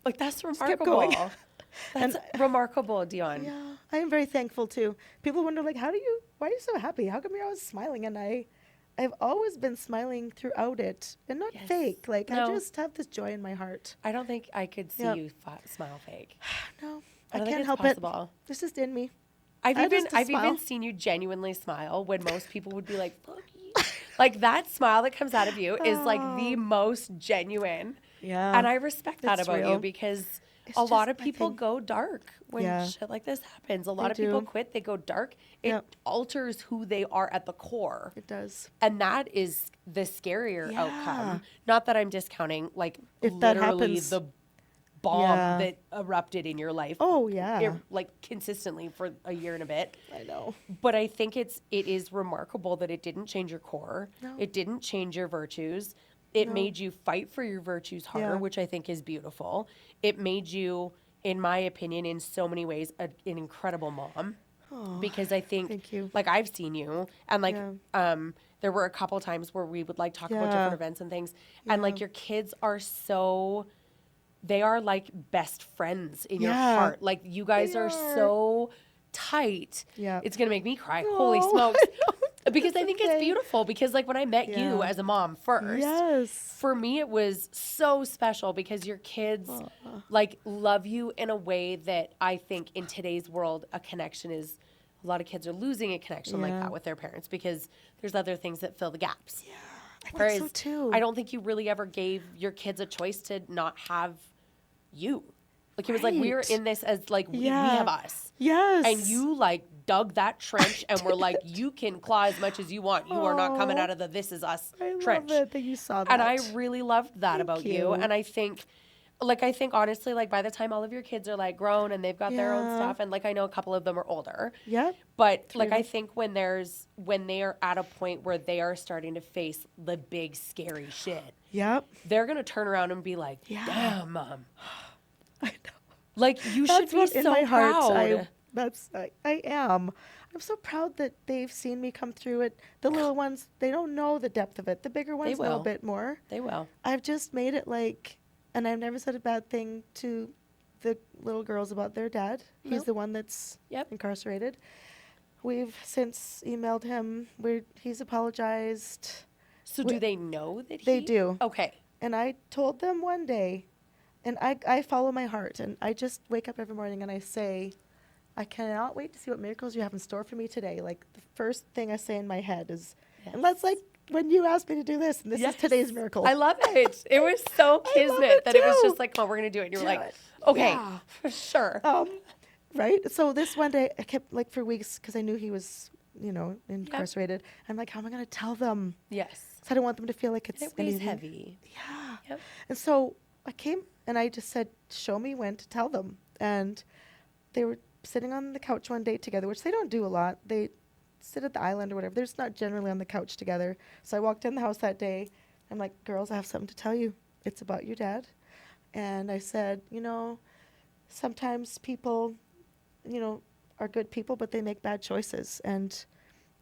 like that's kept remarkable. going. That's remarkable, Dione. Yeah, I am very thankful too. People wonder like, why are you so happy? How come you're always smiling? And I've always been smiling throughout it and not Yes. fake. Like, I No. just have this joy in my heart. I don't think I could see Yep. you smile fake. No, I I don't think can't it's help possible. it. It's just in me. I've I even just I've smile. even seen you genuinely smile when most people would be like, "Fuck you." Like that smile that comes out of you is like the most genuine. Yeah. And I respect that It's about you real. because It's a lot just of my people thing. go dark when Yeah. shit like this happens. A lot They of people do. quit, they go dark. It Yep. alters who they are at the core. It does. And that is the scarier Yeah. outcome. Not that I'm discounting like If that literally happens. the bomb Yeah. that erupted in your life. Oh, yeah. Like consistently for a year and a bit. I know. But I think it is remarkable that it didn't change your core. No. It didn't change your virtues. It No. made you fight for your virtues harder, Yeah. which I think is beautiful. It made you, in my opinion, in so many ways, an incredible mom. Oh, Because I think, thank you. like I've seen you, and like Yeah. there were a couple times where we would like talk about Yeah. different events and things, and like Yeah. your kids are so, they are like best friends in your Yeah. heart. Like you guys They are are. so tight. Yeah. It's gonna make me cry. Holy No. smokes! Because I That's think it's okay. beautiful. Because like when I met you Yeah. as a mom first, Yes. for me it was so special because your kids like love you in a way that I think in today's world a connection is, a lot of kids are losing a connection like Yeah. that with their parents because there's other things that fill the gaps. Yeah. I think Whereas so too. I don't think you really ever gave your kids a choice to not have you. Like it was like we were Right. in this as like we Yeah. have us. Yes. And you like dug that trench and were like, you can claw as much as you want. You are not coming Aw. out of the this is us I trench. love it that you saw that. And I really loved that Thank about you. you. And I think honestly, like by the time all of your kids are like grown and they've got their own Yeah. stuff, and like I know a couple of them are older, Yep. but like of I them. think when they are at a point where they are starting to face the big scary shit, Yep. they're gonna turn around and be like, Yeah. "Damn, mom, I know. like you should That's be what in so my heart proud." I am. I'm so proud that they've seen me come through it. The little ones, they don't know the depth of it. The bigger ones know a will. bit more. They will. I've just made it like, and I've never said a bad thing to the little girls about their dad. He's Nope. the one that's Yep. incarcerated. We've since emailed him. He's apologized. So Wh- do they know that They do. Okay. And I told them one day, and I follow my heart, and I just wake up every morning and I say, I cannot wait to see what miracles you have in store for me today. Like the first thing I say in my head is, and that's like when you asked me to do this, and this Yes. is today's miracle. I love it. It was so I love kismet it that it was too. just like, "Oh, we're gonna do it." And you were Do like, it. "Okay, Yeah. sure." Right? So this one day, I kept like for weeks because I knew he was, incarcerated. I'm like, how am I going to tell them? Yes. So I don't want them to feel like it's It weighs anything. heavy. Yeah. Yep. And so I came and I just said, show me when to tell them. And they were sitting on the couch one day together, which they don't do a lot. They sit at the island or whatever. They're just not generally on the couch together. So I walked in the house that day. I'm like, girls, I have something to tell you. It's about your dad. And I said, sometimes people, are good people, but they make bad choices. And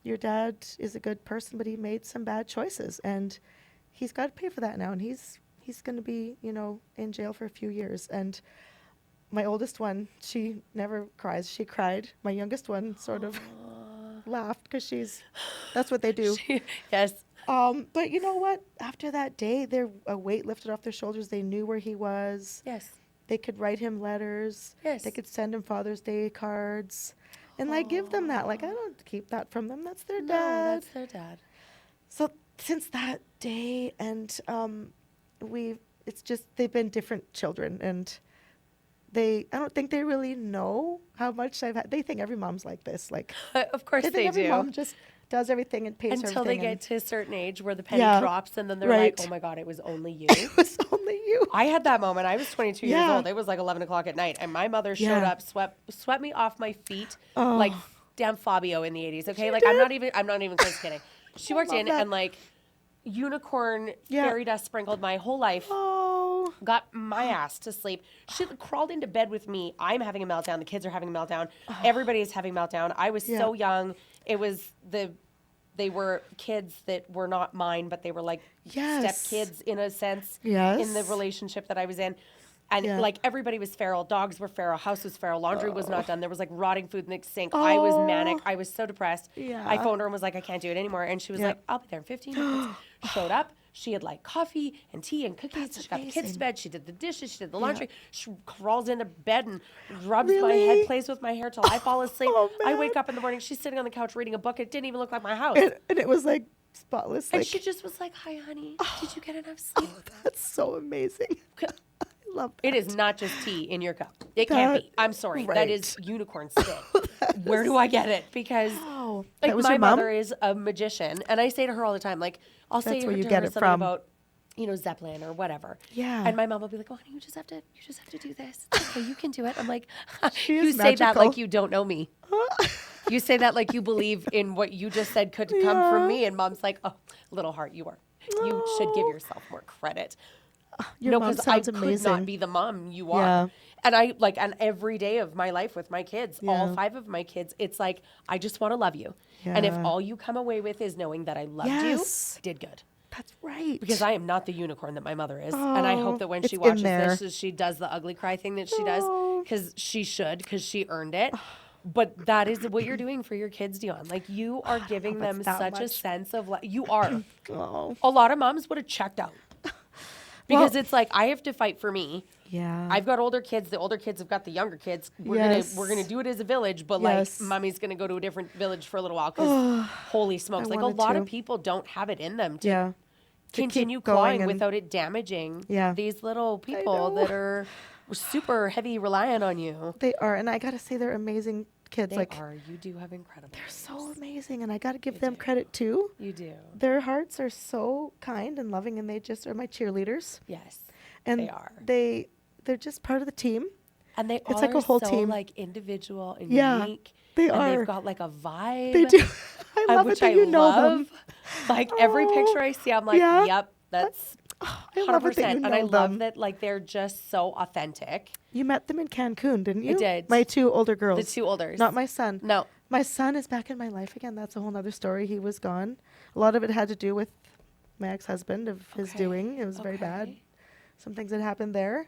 your dad is a good person, but he made some bad choices. And he's got to pay for that now. And he's going to be, in jail for a few years. And my oldest one, she never cries. She cried. My youngest one sort of laughed because that's what they do. Yes. But you know what? After that day, a weight lifted off their shoulders. They knew where he was. Yes. They could write him letters. Yes. They could send him Father's Day cards. And I give them that. Like, I don't keep that from them. That's their No, dad. that's their dad. So since that day, and it's just, they've been different children. And I don't think they really know how much I've had. They think every mom's like this. Like, Of course they think every do. mom just does everything and pays Until they everything. get to a certain age where the penny Yeah. drops and then they're Right. like, "Oh my God, it was only you." It was only you. I had that moment. I was 22 years Yeah. old. It was like 11 o'clock at night, and my mother showed Yeah. up, swept me off my feet Oh. like damn Fabio in the 80s. Okay, She like did? I'm not even close to kidding. She walked love in that. and like unicorn Yeah. fairy dust sprinkled my whole life. Oh. Got my ass to sleep. She crawled into bed with me. I'm having a meltdown. The kids are having a meltdown. Everybody is having a meltdown. I was Yeah. so young. They were kids that were not mine, but they were like Yes. step kids in a sense Yes. in the relationship that I was in. And Yeah. like everybody was feral. Dogs were feral. House was feral. Laundry was not done. There was like rotting food in the sink. I was manic. I was so depressed. Yeah. I phoned her and was like, I can't do it anymore. And she was like, I'll be there in 15 minutes. Showed up. She had like coffee and tea and cookies. That's She got the kids amazing. to bed. She did the dishes. She did the laundry. She crawls into bed and rubs my head, plays with my hair till I fall asleep. Oh, I man. wake up in the morning. She's sitting on the couch reading a book. It didn't even look like my house. And it was like spotless. And Like, she just was like, hi, honey. Did you get enough sleep? that's so amazing. I love that. It is not just tea in your cup. It can't That- be. I'm sorry. That right. is unicorn spit. Where do I get it? Because Wow. like That was my your mom? mother is a magician, and I say to her all the time, like I'll say That's to where her, you to get her it something from. about Zeppelin or whatever. Yeah. And my mom will be like, "Oh, honey, you just have to do this. It's okay, you can do it." I'm like, She "You is say that magical. like you don't know me. You say that like you believe in what you just said could come from me." And mom's like, "Oh, little heart, you should give yourself more credit." Your No, mom because I sounds could amazing. not be the mom you are. Yeah. And I like, and every day of my life with my kids, all Yeah. 5 of my kids, it's like, I just want to love you. And if Yeah. all you come away with is knowing that I loved Yes. you, I did good. That's right. Because I am not the unicorn that my mother is. And I Oh, hope that when it's she in watches there. this, she does the ugly cry thing that she does. Oh. Because she should, because she earned it. But that is what you're doing for your kids, Dione. Like, you are giving know if them it's that such a much. sense of, like, you are. Oh. A lot of moms would have checked out. Because it's like, I have to fight for me. Yeah. I've got older kids. The older kids have got the younger kids. We're Yes. gonna do it as a village, but Yes. like mommy's gonna go to a different village for a little while because holy smokes, I like a wanted lot to. of people don't have it in them to Yeah. To keep continue going clawing and- without it damaging Yeah. these little people know. that are super heavy reliant on you. They are, and I gotta say they're amazing kids. They like are. You do have incredible. they're leaders. so amazing, and I gotta give them credit too. You do. Their hearts are so kind and loving, and they just are my cheerleaders. Yes. And They are. They're just part of the team. And they It's all like a are whole so team. like individual and Yeah, unique. they and are. they've got like a vibe. They do. I love it which that I you know love. them. Like every Oh, picture I see, I'm like, yeah. yep, that's I 100%. love it that you And I know love them. that like they're just so authentic. You met them in Cancun, didn't you? did. My 2 older girls. The 2 olders. Not my son. No. My son is back in my life again. That's a whole nother story. He was gone. A lot of it had to do with my ex-husband of his Okay. doing. It was very bad. Okay. Some things that happened there.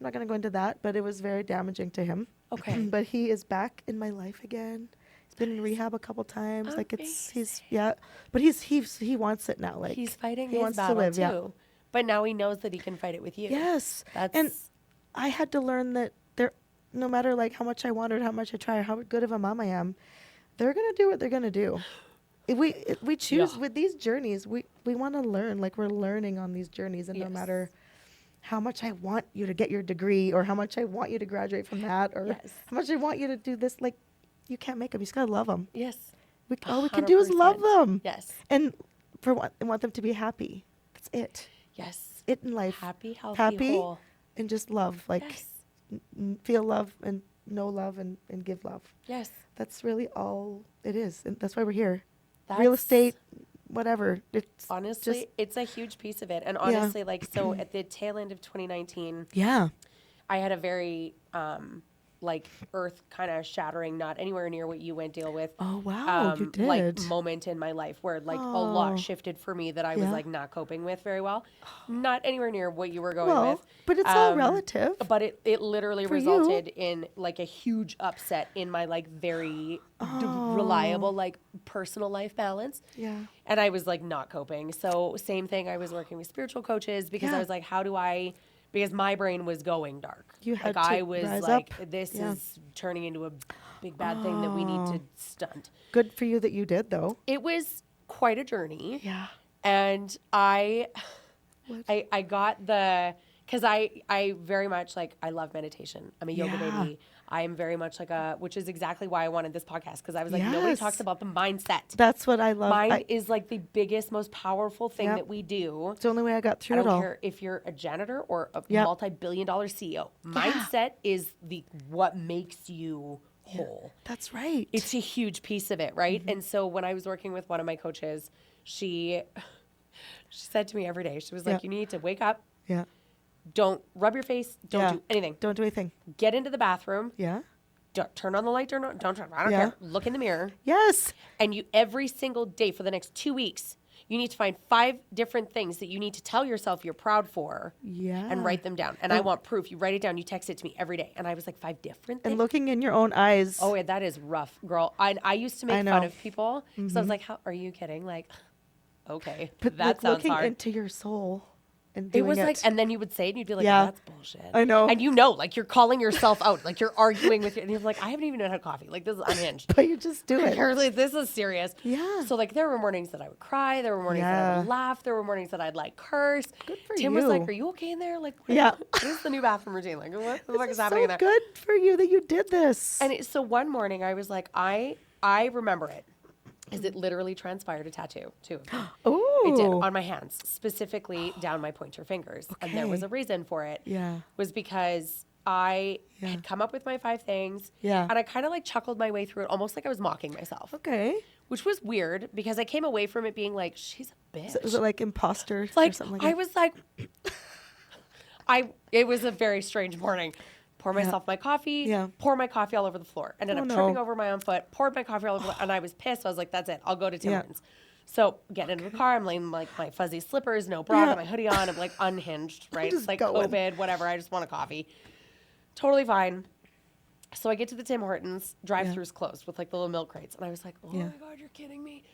I'm not going to go into that, but it was very damaging to him. Okay. But he is back in my life again. He's been in rehab a couple times. Like he's yeah, but he wants it now. Like He's fighting he his wants battle to live. too. Yeah. But now he knows that he can fight it with you. Yes. That's And I had to learn that there, no matter like how much I want or how much I try or how good of a mom I am, they're gonna do what they're gonna do. If we choose Yeah. with these journeys, we want to learn. Like we're learning on these journeys, and no Yes. matter how much I want you to get your degree or how much I want you to graduate from that or Yes. how much I want you to do this, like you can't make them. You just gotta love them. yes. All we can do is love 100%. them. Yes. And want them to be happy. That's it. Yes. It in life. Happy, healthy, Happy whole. and just love. Like Yes. feel love and know love and give love. Yes. That's really all it is. And that's why we're here. Real That's- estate, whatever. It's Honestly, just, it's a huge piece of it. And honestly, like, so at the tail end of 2019, yeah. I had a very, like, earth kind of shattering, not anywhere near what you went deal with. Oh, wow. You did. Like, moment in my life where, like, a lot Oh. shifted for me that I was, Yeah. like, not coping with very well. Not anywhere near what you were going Well, with. but it's all relative. But it literally For you. resulted in, like, a huge upset in my, like, very reliable, like, personal life balance. Yeah. And I was like not coping. So same thing. I was working with spiritual coaches because I Yeah. was like, how do I? Because my brain was going dark. You had like to I was rise like, up. this Yeah. is turning into a big bad thing that we need to stunt. Good for you that you did, though. It was quite a journey, Yeah. and I What? got the because I very much like I love meditation. I'm a yoga Yeah. baby. I am very much like which is exactly why I wanted this podcast because I was like nobody Yes. talks about the mindset. That's what I love. Mind is like the biggest, most powerful thing Yep. that we do. It's the only way I got I through don't it all. care if you're a janitor or a Yep. multi-billion-dollar CEO. Mindset is what makes you whole. That's right. It's a huge piece of it, right? Mm-hmm. And so when I was working with one of my coaches, she said to me every day, she was like, Yeah. "You need to wake up, yeah. don't rub your face, don't Yeah. do anything. Don't do anything. Get into the bathroom, Yeah. don't turn on the light, don't turn. I don't Yeah. care. Look in the mirror." Yes. And you every single day for the next 2 weeks, You need to find 5 different things that you need to tell yourself you're proud for and write them down. And I want proof. You write it down. You text it to me every day. And I was like, 5 different things? And looking in your own eyes. Oh, yeah, that is rough, girl. I used to make fun of people. So I was like, how are you kidding? Like, okay, But that sounds looking hard. into your soul and It doing was like, and then you would say it and you'd be like, Yeah. that's bullshit. I know. And like you're calling yourself out, like you're arguing with and you're like, I haven't even had coffee. Like this is unhinged. But you just do it. You're like, this is serious. Yeah. So like there were mornings that I would cry. There were mornings that I would laugh. There were mornings that I'd like curse. Good for Tim you. was like, are you okay in there? Like, Yeah. What is the new bathroom routine? Like, what the fuck This is happening in so there? good for you that you did this. And so one morning I was like, I remember it. Is it literally transpired a tattoo too? Oh. It did on my hands, specifically down my pointer fingers. And there was Okay. a reason for it. Yeah. Was because I had come up with my 5 things. Yeah. And I kind of like chuckled my way through it, almost like I was mocking myself. Okay. Which was weird because I came away from it being like, she's a bitch. So was it like imposter or Like, something like I that? was like, it was a very strange morning. Pour myself my coffee, Yeah. pour my coffee all over the floor. Ended Oh, up no. tripping over my own foot, poured my coffee all over and I was pissed. I was like, that's it. I'll go to Tim Yeah. Hortons. So get into the car. I'm laying like my fuzzy slippers, no bra, Yeah. got my hoodie on. I'm like unhinged, right? just It's like going. COVID, whatever. I just want a coffee. Totally fine. So I get to the Tim Hortons, drive-thru's closed with like the little milk crates. And I was like, oh my God, you're kidding me.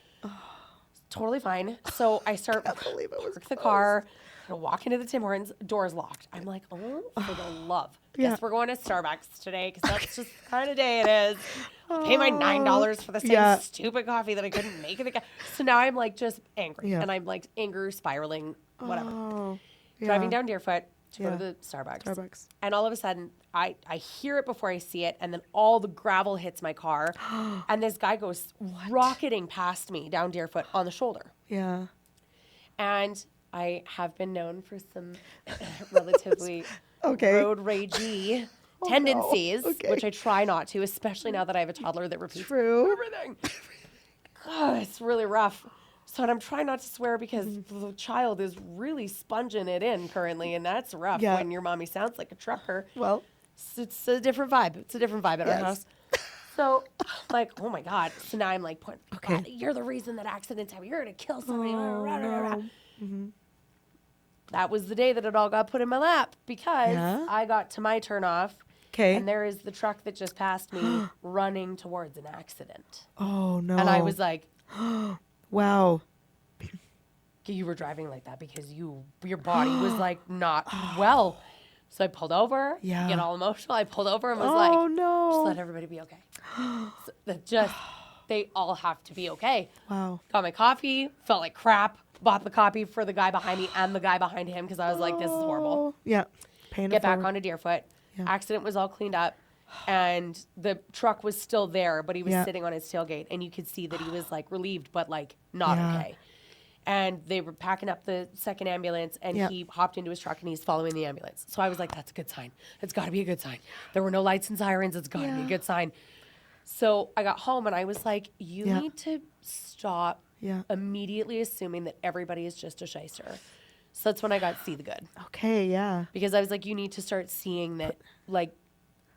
Totally fine. So I start believe it was park the car, I walk into the Tim Hortons, door's locked. I'm like, oh, for the love. Yeah. Guess we're going to Starbucks today because that's just the kind of day it is. I'll pay my $9 for the same Yeah. stupid coffee that I couldn't make in the So now I'm like just angry. Yeah. And I'm like anger spiraling, whatever. Oh. Driving yeah. down Deerfoot to go Yeah. to the Starbucks. Starbucks. And all of a sudden, I hear it before I see it, and then all the gravel hits my car, and this guy goes rocketing past me down Deerfoot on the shoulder. Yeah. And I have been known for some relatively Okay. road ragey tendencies, Okay. which I try not to, especially now that I have a toddler that repeats True. everything. God, it's really rough. So and I'm trying not to swear because the child is really sponging it in currently, and that's rough Yeah. when your mommy sounds like a trucker. Well. It's a different vibe. It's a different vibe at Yes. our house. So, like, oh my God. So now I'm like, Okay. God, you're the reason that accidents happen. You're going to kill somebody. Oh, Rah, rah, rah, rah. no. That was the day that it all got put in my lap because Yeah? I got to my turn off. Okay. And there is the truck that just passed me running towards an accident. Oh no. And I was like, wow. you were driving like that because your body was like not well. So I pulled over. Yeah. Get all emotional. I pulled over and was Oh like, just no. let everybody be okay. So they all have to be okay. Wow. Got my coffee, felt like crap, bought the coffee for the guy behind me and the guy behind him because I was like, this is horrible. Oh, yeah. Paying Get it back forward. onto Deerfoot. Yeah. Accident was all cleaned up. And the truck was still there, but he was Yeah. sitting on his tailgate. And you could see that he was like relieved, but like not Yeah. okay. And they were packing up the second ambulance, and Yeah. he hopped into his truck and he's following the ambulance. So I was like, that's a good sign. It's got to be a good sign. There were no lights and sirens. It's got to be a Yeah. good sign. So I got home and I was like, you Yeah. need to stop Yeah. immediately assuming that everybody is just a shyster. So that's when I got See the Good. Okay. Yeah. Because I was like, you need to start seeing that, like,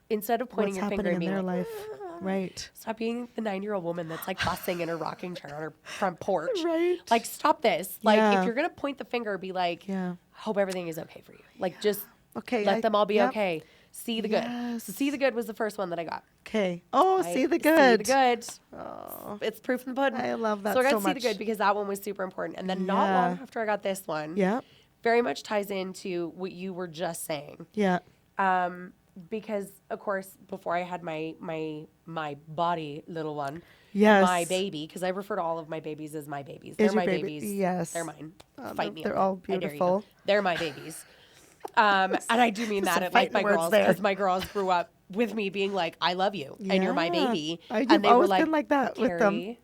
instead of pointing What's your finger happening and in being their like, life? Right. stop being the 9-year-old woman that's like fussing in her rocking chair on her front porch. Right. Like, stop this. Like, Yeah. if you're going to point the finger, be like, Yeah. hope everything is okay for you. Like, just Okay. let them all be yep. okay. See the good. So Yes. See the Good was the first one that I got. Okay. Oh, I- see the good. See the good. Oh. It's proof in the pudding. I love that So I got so See much. the Good because that one was super important. And then not Yeah. long after I got this one, Yeah. very much ties into what you were just saying. Yeah. Because of course, before I had my body little one, Yes. my baby, because I refer to all of my babies as my babies. Is They're your my baby? babies. Yes. They're mine. They're- Fight me. they're on all it. I dare you. beautiful. They're my babies. And I do mean that Some at like my fighting words girls, there. because my girls grew up with me being like, I love you, and you're my Yeah. baby. You've And they were always like, been like that with them. Carrie.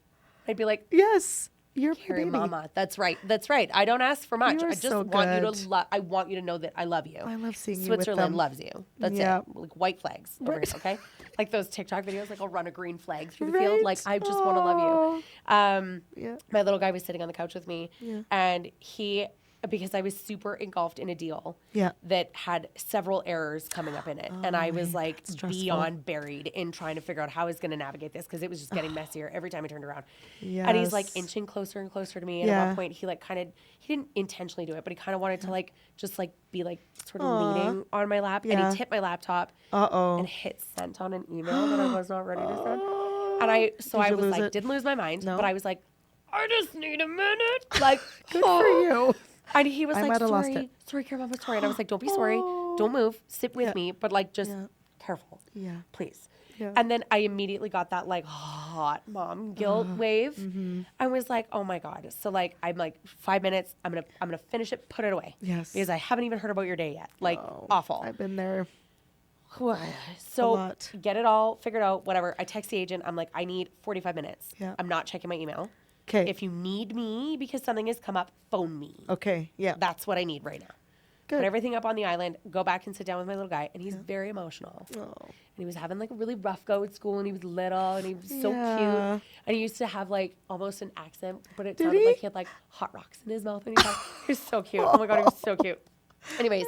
I'd be like, Yes. You're my Carrie, baby. mama. That's right. That's right. I don't ask for much. You are I just so want you good. to I want you to know that I love you. I love seeing you with Switzerland them. loves you. That's Yeah. it. Like white flags over Right. here, okay? Like those TikTok videos, like I'll run a green flag through the field. Like I just want to love you. Yeah. My little guy was sitting on the couch with me, Yeah. and he because I was super engulfed in a deal Yeah. that had several errors coming up in it. And I was man, like that's stressful. beyond buried in trying to figure out how I was going to navigate this because it was just getting messier every time I turned around. And he's like Yes. inching closer and closer to me. And at Yeah. one point he like he didn't intentionally do it, but he kind of wanted to like just like be like sort of Aw. leaning on my lap. And Yeah. he tipped my laptop Uh-oh. and hit sent on an email that I was not ready to send. And I you was lose like, it? didn't lose my mind, No? but I was like, I just need a minute. Like, Good for you. And he was I like, might have lost sorry, it. sorry, Kara, I'm sorry. And I was like, don't be sorry. Don't move. Sit with Yeah. me. But like, just Yeah. careful, Yeah. please. Yeah. And then I immediately got that like hot mom guilt wave. Mm-hmm. I was like, oh my God. So like, I'm like 5 minutes. I'm gonna finish it, put it away. Yes. Because I haven't even heard about your day yet. Like Oh, awful. I've been there. So lot. get it all figured out, whatever. I text the agent. I'm like, I need 45 minutes. Yeah. I'm not checking my email. Okay. If you need me because something has come up, phone me. Okay. Yeah. That's what I need right now. Good. Put everything up on the island, go back and sit down with my little guy. And he's very emotional. Oh. And he was having like a really rough go at school and he was little and he was so Yeah. cute. And he used to have like almost an accent, but it Did sounded he? like he had like hot rocks in his mouth when he talked. He was so cute. Oh my God, he was so cute. Anyways,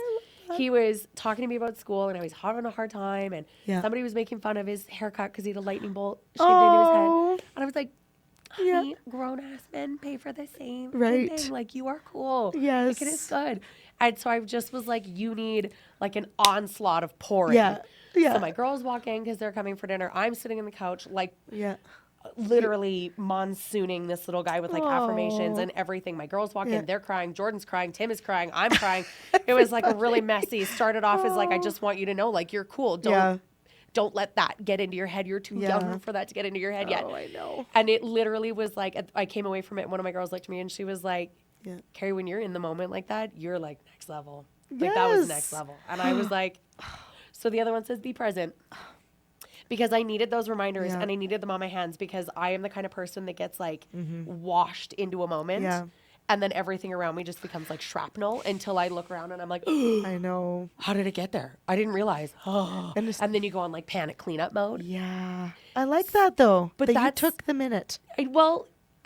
he was talking to me about school and I was having a hard time. And Yeah. somebody was making fun of his haircut because he had a lightning bolt shaved into his Oh. head. And I was like, Yeah. honey, grown-ass men pay for the same Right. thing. Like, you are cool. Yes. Like, it is good. And so I just was like, you need like an onslaught of pouring. Yeah. Yeah. So my girls walk in because they're coming for dinner. I'm sitting on the couch, like Yeah. literally monsooning this little guy with like affirmations Oh. and everything. My girls walk Yeah. in, they're crying. Jordan's crying. Tim is crying. I'm crying. It was like a really messy. Started off as like, I just want you to know, like, you're cool. Yeah. Don't let that get into your head. You're too Yeah. young for that to get into your head yet. Oh, I know. And it literally was like, I came away from it. One of my girls looked at me and she was like, Yeah. Carrie, when you're in the moment like that, you're like next level. Like that was Yes. next level. And I was like, so the other one says, be present. Because I needed those reminders Yeah. and I needed them on my hands because I am the kind of person that gets like washed into a moment. Yeah. And then everything around me just becomes like shrapnel until I look around and I'm like, I know. how did it get there? I didn't realize. And And it's- then you go on like panic cleanup mode. Yeah. I like that though. But that you that's- took the minute.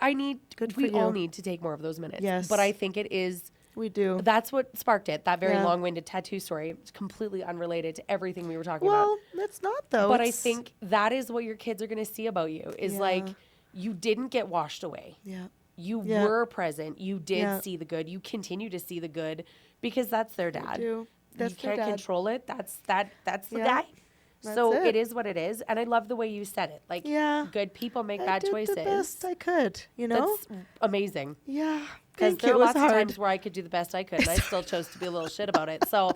I need, Good for we all you. need to take more of those minutes. Yes. But I think it is, We do. that's what sparked it. That very Yeah. long-winded tattoo story. It's completely unrelated to everything we were talking Well, about. it's not though. But I It's- think that is what your kids are going to see about you is Yeah. like, you didn't get washed away. Yeah. You Yeah. were present. You did Yeah. see the good. You continue to see the good because that's their dad. do. That's you their can't dad. control it. That's the Yeah. guy. That's So it. it is what it is. And I love the way you said it. Like, Yeah. good people make I bad did choices. the best I could, you know? That's amazing. Yeah. Because Thank there you. are It was lots hard. of times where I could do the best I could, and I still chose to be a little shit about it. So,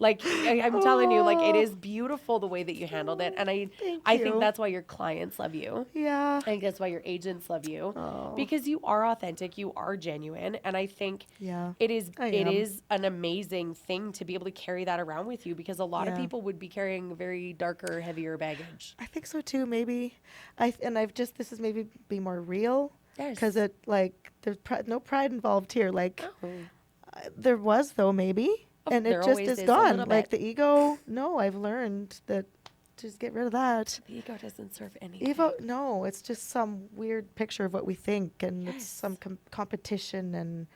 like, I'm telling you, like, it is beautiful the way that you handled it, and I Thank think you. that's why your clients love you. Yeah. I think that's why your agents love you Oh. because you are authentic, you are genuine, and I think Yeah. it is I it am. is an amazing thing to be able to carry that around with you because a lot of Yeah. people would be carrying very darker, heavier baggage. I think so too. Maybe, I've just this is maybe be more real Yes. because it like there's no pride involved here. Like Oh. there was though maybe, Oh, and it there just always is is a gone. little Like bit. the ego. No, I've learned that just get rid of that. The ego doesn't serve anything. Ego, no, it's just some weird picture of what we think, and it's Yes. some competition and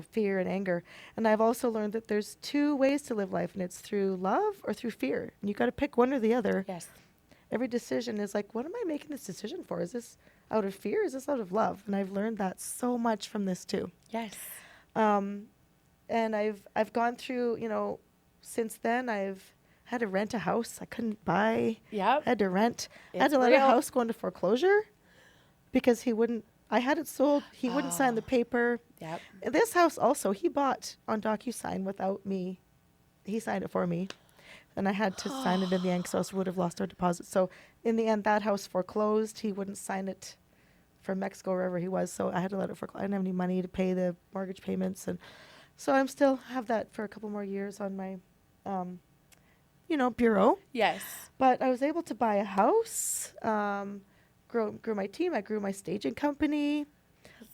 fear and anger. And I've also learned that there's two ways to live life, and it's through love or through fear. And you got to pick one or the other. Yes. Every decision is like, what am I making this decision for? Is this out of fear? Is this out of love? And I've learned that so much from this too. Yes. And I've gone through, since then I've had to rent a house. I couldn't buy. Yep. I had to rent. I had It's to let real. a house go into foreclosure because he wouldn't. I had it sold. He wouldn't sign the paper. Yep. And this house also he bought on DocuSign without me. He signed it for me, and I had to sign it in the end, so else would have lost our deposit. So in the end, that house foreclosed. He wouldn't sign it from Mexico, wherever he was. So I had to let it foreclose. I didn't have any money to pay the mortgage payments, and so I'm still have that for a couple more years on my, bureau. Yes. But I was able to buy a house, grew my team. I grew my staging company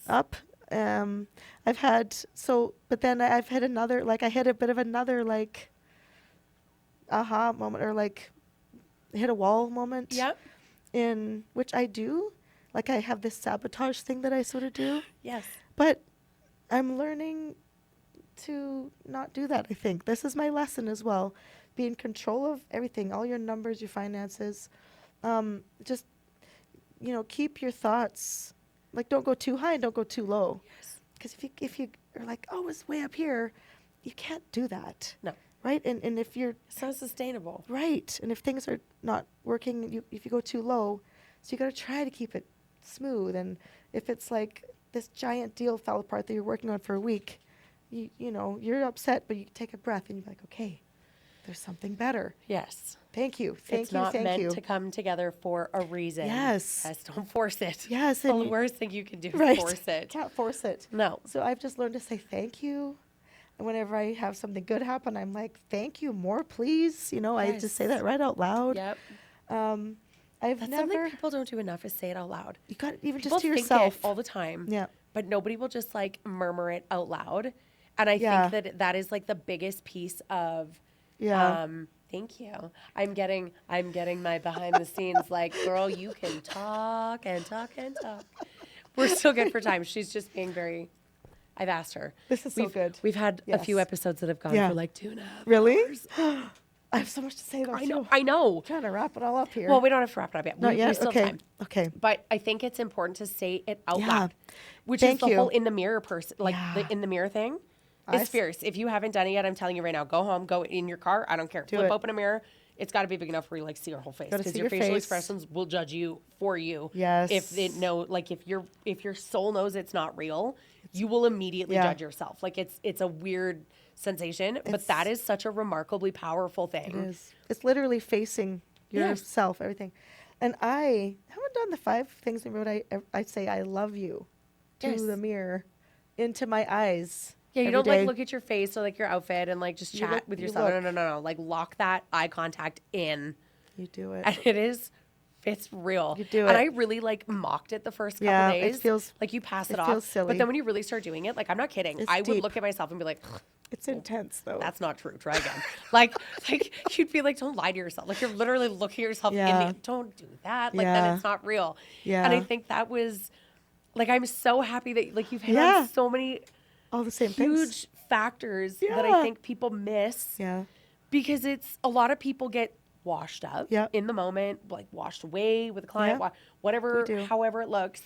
up. But then I've had another, I had a bit of another, aha moment, or hit a wall moment. Yep. In which I do. I have this sabotage thing that I sort of do. Yes. But I'm learning to not do that, I think. This is my lesson as well. Be in control of everything, all your numbers, your finances. Just, keep your thoughts, like don't go too high and don't go too low. Yes. Because if you are like, oh, it's way up here, you can't do that. No. Right? And if you're... It's not sustainable. Right. And if things are not working, if you go too low, so you got to try to keep it smooth. And if it's like this giant deal fell apart that you're working on for a week, you're upset, but you take a breath and you're like, okay, there's something better. Yes. Thank you. It's not meant to come together for a reason. Yes. Don't force it. Yes. The worst thing you can do Right. is force it. Can't force it. No. So I've just learned to say thank you. And whenever I have something good happen, I'm like, thank you, more please. I just say that right out loud. Yep. I've That's never... something people don't do enough is say it out loud. You got even People just to think yourself. it all the time. Yeah. But nobody will just like murmur it out loud. And I Yeah. think that is like the biggest piece of Yeah. thank you. I'm getting my behind the scenes like, girl, you can talk and talk and talk. We're still good for time. She's just being very... I've asked her. This is so good. We've had a few Yes. episodes that have gone Yeah. for like 2.5 Really? hours. I have so much to say though. I know. Trying to wrap it all up here. Well, we don't have to wrap it up yet. Not we yet? still Okay. have time. Okay. But I think it's important to say it out Yeah. loud, which Thank is the you. whole in the mirror person, like Yeah. the in the mirror thing. I Is s- fierce. If you haven't done it yet, I'm telling you right now, go home, go in your car. I don't care. Do Flip it. open a mirror. It's got to be big enough where you like see your whole face Gotta because see your your facial face. expressions will judge you for you. Yes. If your soul knows it's not real, you will immediately Yeah. judge yourself. Like it's a weird sensation, but that is such a remarkably powerful thing. It is. It's literally facing Yes. yourself, everything. And I haven't done the 5 things in a row. I say I love you to Yes. the mirror, into my eyes. Yeah, you every don't day. like look at your face or like your outfit and like just You chat look- with you yourself. look. No. Like lock that eye contact in. You do it. And it's real. You do And it. I really like mocked it the first couple Yeah, it days. feels- like you pass it it off. feels silly. But then when you really start doing it, like I'm not kidding. It's I would deep. look at myself and be like, It's intense though. that's not true. Try again. like you'd be like, don't lie to yourself. Like you're literally looking at yourself Yeah. in the don't do that. Like Yeah. then it's not real. Yeah. And I think that was like I'm so happy that like you've hit Yeah. on so many all the same huge things. factors that Yeah. I think people miss Yeah. because it's a lot of people get washed up Yep. in the moment, like washed away with a client, Yeah. whatever, We do. however it looks.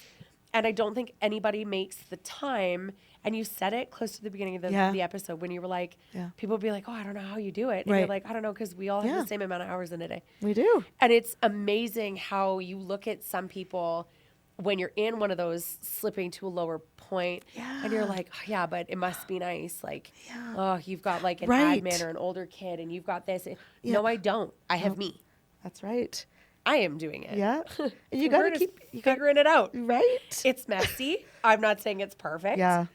And I don't think anybody makes the time. And you said it close to the beginning of the episode when you were like, Yeah. people would be like, oh, I don't know how you do it. And you're Right. like, I don't know, because we all have Yeah. the same amount of hours in a day. We do. And it's amazing how you look at some people when you're in one of those slipping to a lower point and you're Yeah. like, oh, yeah, but it must be nice. Like, Yeah. oh, you've got like an Right. admin or an older kid and you've got this. Yeah. No, I don't. I have me. That's right. I am doing it. Yeah. And you We're got to just keep figuring it out. right. It's messy. I'm not saying it's perfect. Yeah.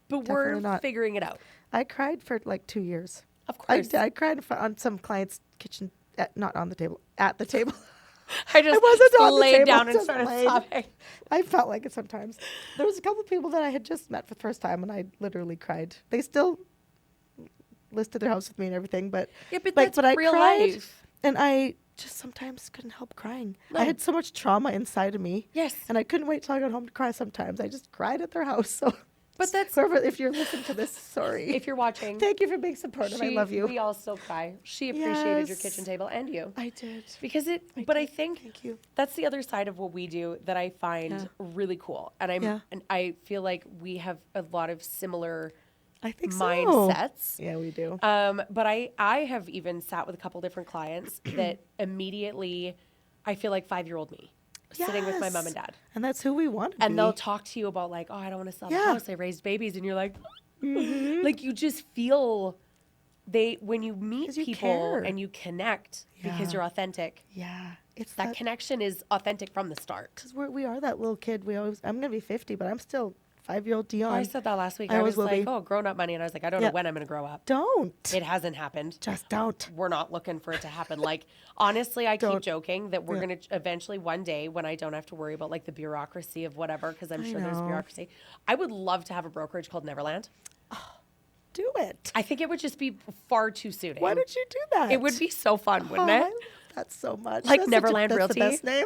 But definitely we're not. figuring it out. I cried for like 2 years. Of I, course. I cried on some client's kitchen, not on the table, at the table. I just wasn't on the laid table, down and just started laid. sobbing. I felt like it sometimes. There was a couple of people that I had just met for the first time, and I literally cried. They still listed their house with me and everything, but Yeah, but like, that's I real cried, life. and I just sometimes couldn't help crying. No. I had so much trauma inside of me. Yes. And I couldn't wait till I got home to cry sometimes. I just cried at their house. So, But that's- whoever, if you're listening to this, sorry. If you're watching, Thank you for being supportive. I love you. We all still cry. She appreciated your Yes. kitchen table and you. I did. Because but I did. think Thank you. that's the other side of what we do that I find Yeah. really cool. And Yeah. and I feel like we have a lot of similar I think so. mindsets. Yeah, we do. But I have even sat with a couple different clients that immediately I feel like 5-year-old me sitting with my mom and Yes. dad. And that's who we want to And be. they'll talk to you about like, oh, I don't want to sell the Yeah. house. I raised babies. And you're like, Mm-hmm. like you just feel when you meet 'Cause you people care. and you connect Yeah. because you're authentic. Yeah. It's That connection is authentic from the start. because we are that little kid. I'm going to be 50, but I'm still 5-year-old Dione. I said that last week. I I always was will like, be. oh, grown up money. And I was like, I don't Yeah. know when I'm going to grow up. Don't. It hasn't happened. Just don't. We're not looking for it to happen. Like, honestly, I keep Don't. joking that we're Yeah. going to eventually one day when I don't have to worry about like the bureaucracy of whatever, because I'm I sure there's know. bureaucracy. I would love to have a brokerage called Neverland. Do it. I think it would just be far too suiting. Why did you do that? It would be so fun, wouldn't Oh, I it? love that so much. Like That's Neverland that's Realty? the best name.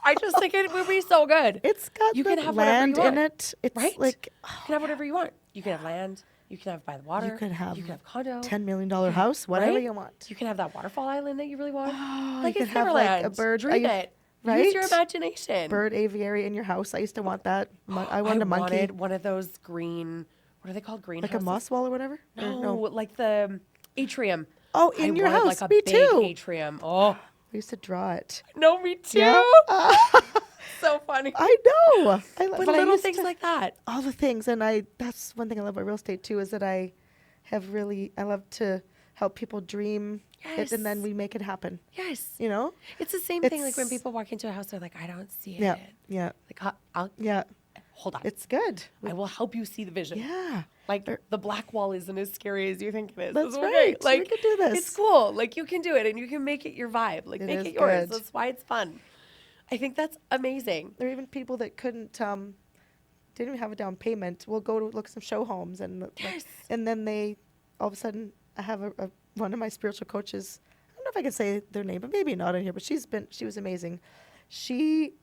I just think it would be so good. It's got You the can have whatever land you in want, it. It's right? like, You can have whatever you want. You can have land. You can have by the water. You could have condo. $10 million house, whatever Right? you want. You can have that waterfall island that you really want. Oh, Like you it's could have like a Neverland. bird. Dream it. Right? Use your imagination. Bird aviary in your house. I used to want that. I I wanted a monkey. wanted one of those green, what are they called? Greenhouses? Like a moss wall or whatever? No, like the atrium. Oh, in your wanted house. like a Me big too. atrium. Oh, I used to draw it. no, me too. Yeah. So funny. I know. But I little used things to- like that. all the things, and that's one thing I love about real estate too, is that I love to help people dream it, and then Yes. we make it happen. Yes. You know? It's the same thing like when It's- people walk into a house, they're like, I don't see it. Yeah. Yeah. Like, I'll Yeah. hold on. It's good. I will help you see the vision. Yeah. Like the black wall isn't as scary as you think it is. That's It's okay. right. We Like can do this. It's cool. Like you can do it and you can make it your vibe. Like It make is it yours. good. That's why it's fun. I think that's amazing. There are even people that didn't even have a down payment. We'll go to look at some show homes, and Yes. and then they all of a sudden I have one of my spiritual coaches. I don't know if I can say their name, but maybe not in here. But she was amazing. She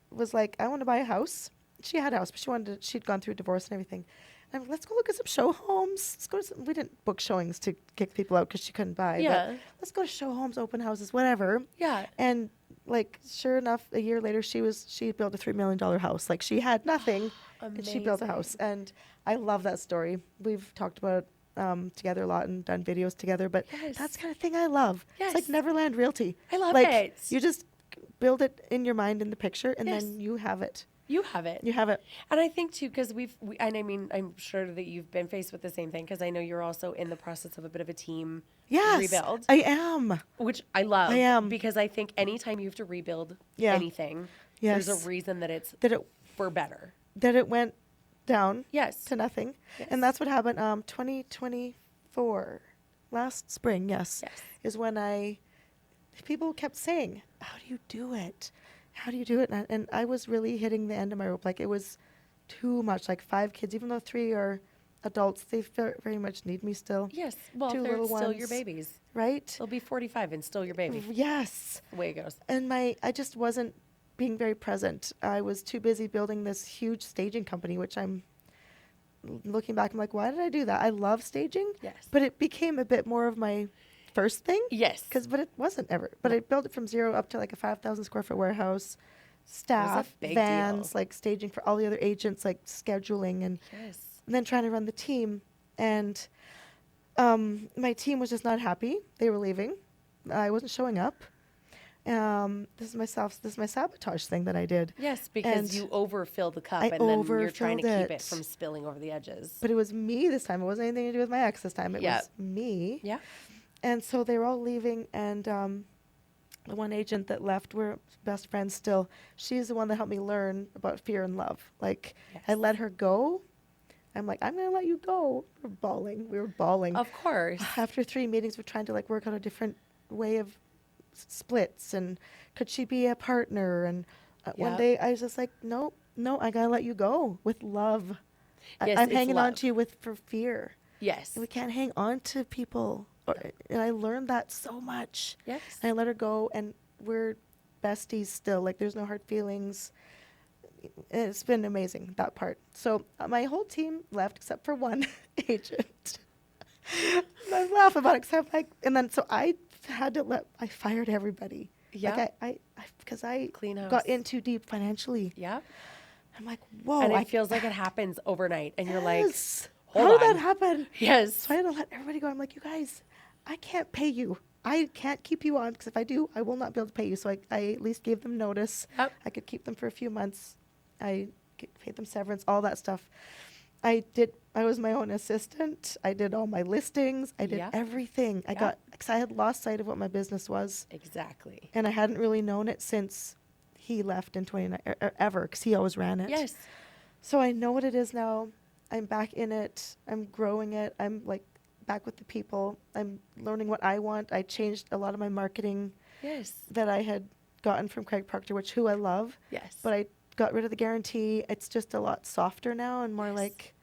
was like, I want to buy a house. She had a house, but she'd gone through a divorce and everything. And I'm like, let's go look at some show homes. Let's go to we didn't book showings to kick people out because she couldn't buy. Yeah. But let's go to show homes, open houses, whatever. Yeah. And like, sure enough, a year later, she built a $3 million house. Like, she had nothing, and she built a house. And I love that story. We've talked about together a lot and done videos together. But Yes. that's the kind of thing I love. Yes. It's like Neverland Realty. I love like, it. You just build it in your mind in the picture, and Yes. then you have it. You have it. You have it. And I think too, because and I mean, I'm sure that you've been faced with the same thing, because I know you're also in the process of a bit of a team Yes, rebuild, I am. which I love. I am. Because I think anytime you have to rebuild Yeah. anything, Yes. there's a reason that it's That it for better. went down Yes. to nothing. Yes. And that's what happened 2024, last spring, yes, Yes. is when people kept saying, how do you do it? How do you do it? And I was really hitting the end of my rope. Like, it was too much, like 5 kids, even though 3 are adults, they very much need me still, Yes. Well, 2 they're little still your ones. babies. right? They'll be 45 and still your baby. Yes. The way it goes. And I just wasn't being very present. I was too busy building this huge staging company, which I'm looking back, I'm like, why did I do that? I love staging, Yes. but it became a bit more of my first thing. Yes. But it wasn't ever. But I built it from zero up to like a 5,000 square foot warehouse, staff, big vans, deal. like staging for all the other agents, like scheduling, and Yes. then trying to run the team. And my team was just not happy. They were leaving. I wasn't showing up. This is my sabotage thing that I did. Yes, because And you overfill the cup I and then you're trying to overfilled keep it it. from spilling over the edges. But it was me this time. It wasn't anything to do with my ex this time. It Yeah. was me. Yeah. And so they were all leaving, and the one agent that left, we're best friends still. She's the one that helped me learn about fear and love. Like, I Yes. let her go. I'm like, I'm going to let you go. We were bawling. Of course. After 3 meetings, we're trying to like work out a different way of splits, and could she be a partner? And one Yep. day I was just like, no, I got to let you go with love. Yes, I'm it's hanging on love. to you for fear. Yes. And we can't hang on to people. And I learned that so much. Yes. And I let her go, and we're besties still. Like, there's no hard feelings. It's been amazing, that part. So my whole team left except for one agent. And I laugh about it, because and then so I had to I fired everybody. Yeah. Like because I Clean house. got in too deep financially. Yeah. I'm like, whoa. And it feels like it happens overnight. And you're like, Yes. hold How did on. that happen? Yes. So I had to let everybody go. I'm like, you guys, I can't pay you. I can't keep you on, because if I do, I will not be able to pay you. So I at least gave them notice. Yep. I could keep them for a few months. I paid them severance, all that stuff. I was my own assistant. I did all my listings. I did Yeah. everything. Yeah. Because I had lost sight of what my business was. Exactly. And I hadn't really known it since he left in 29, ever, because he always ran it. Yes. So I know what it is now. I'm back in it. I'm growing it. I'm like back with the people. I'm learning what I want. I changed a lot of my marketing Yes. that I had gotten from Craig Proctor, who I love. Yes. But I got rid of the guarantee. It's just a lot softer now and more Yes. like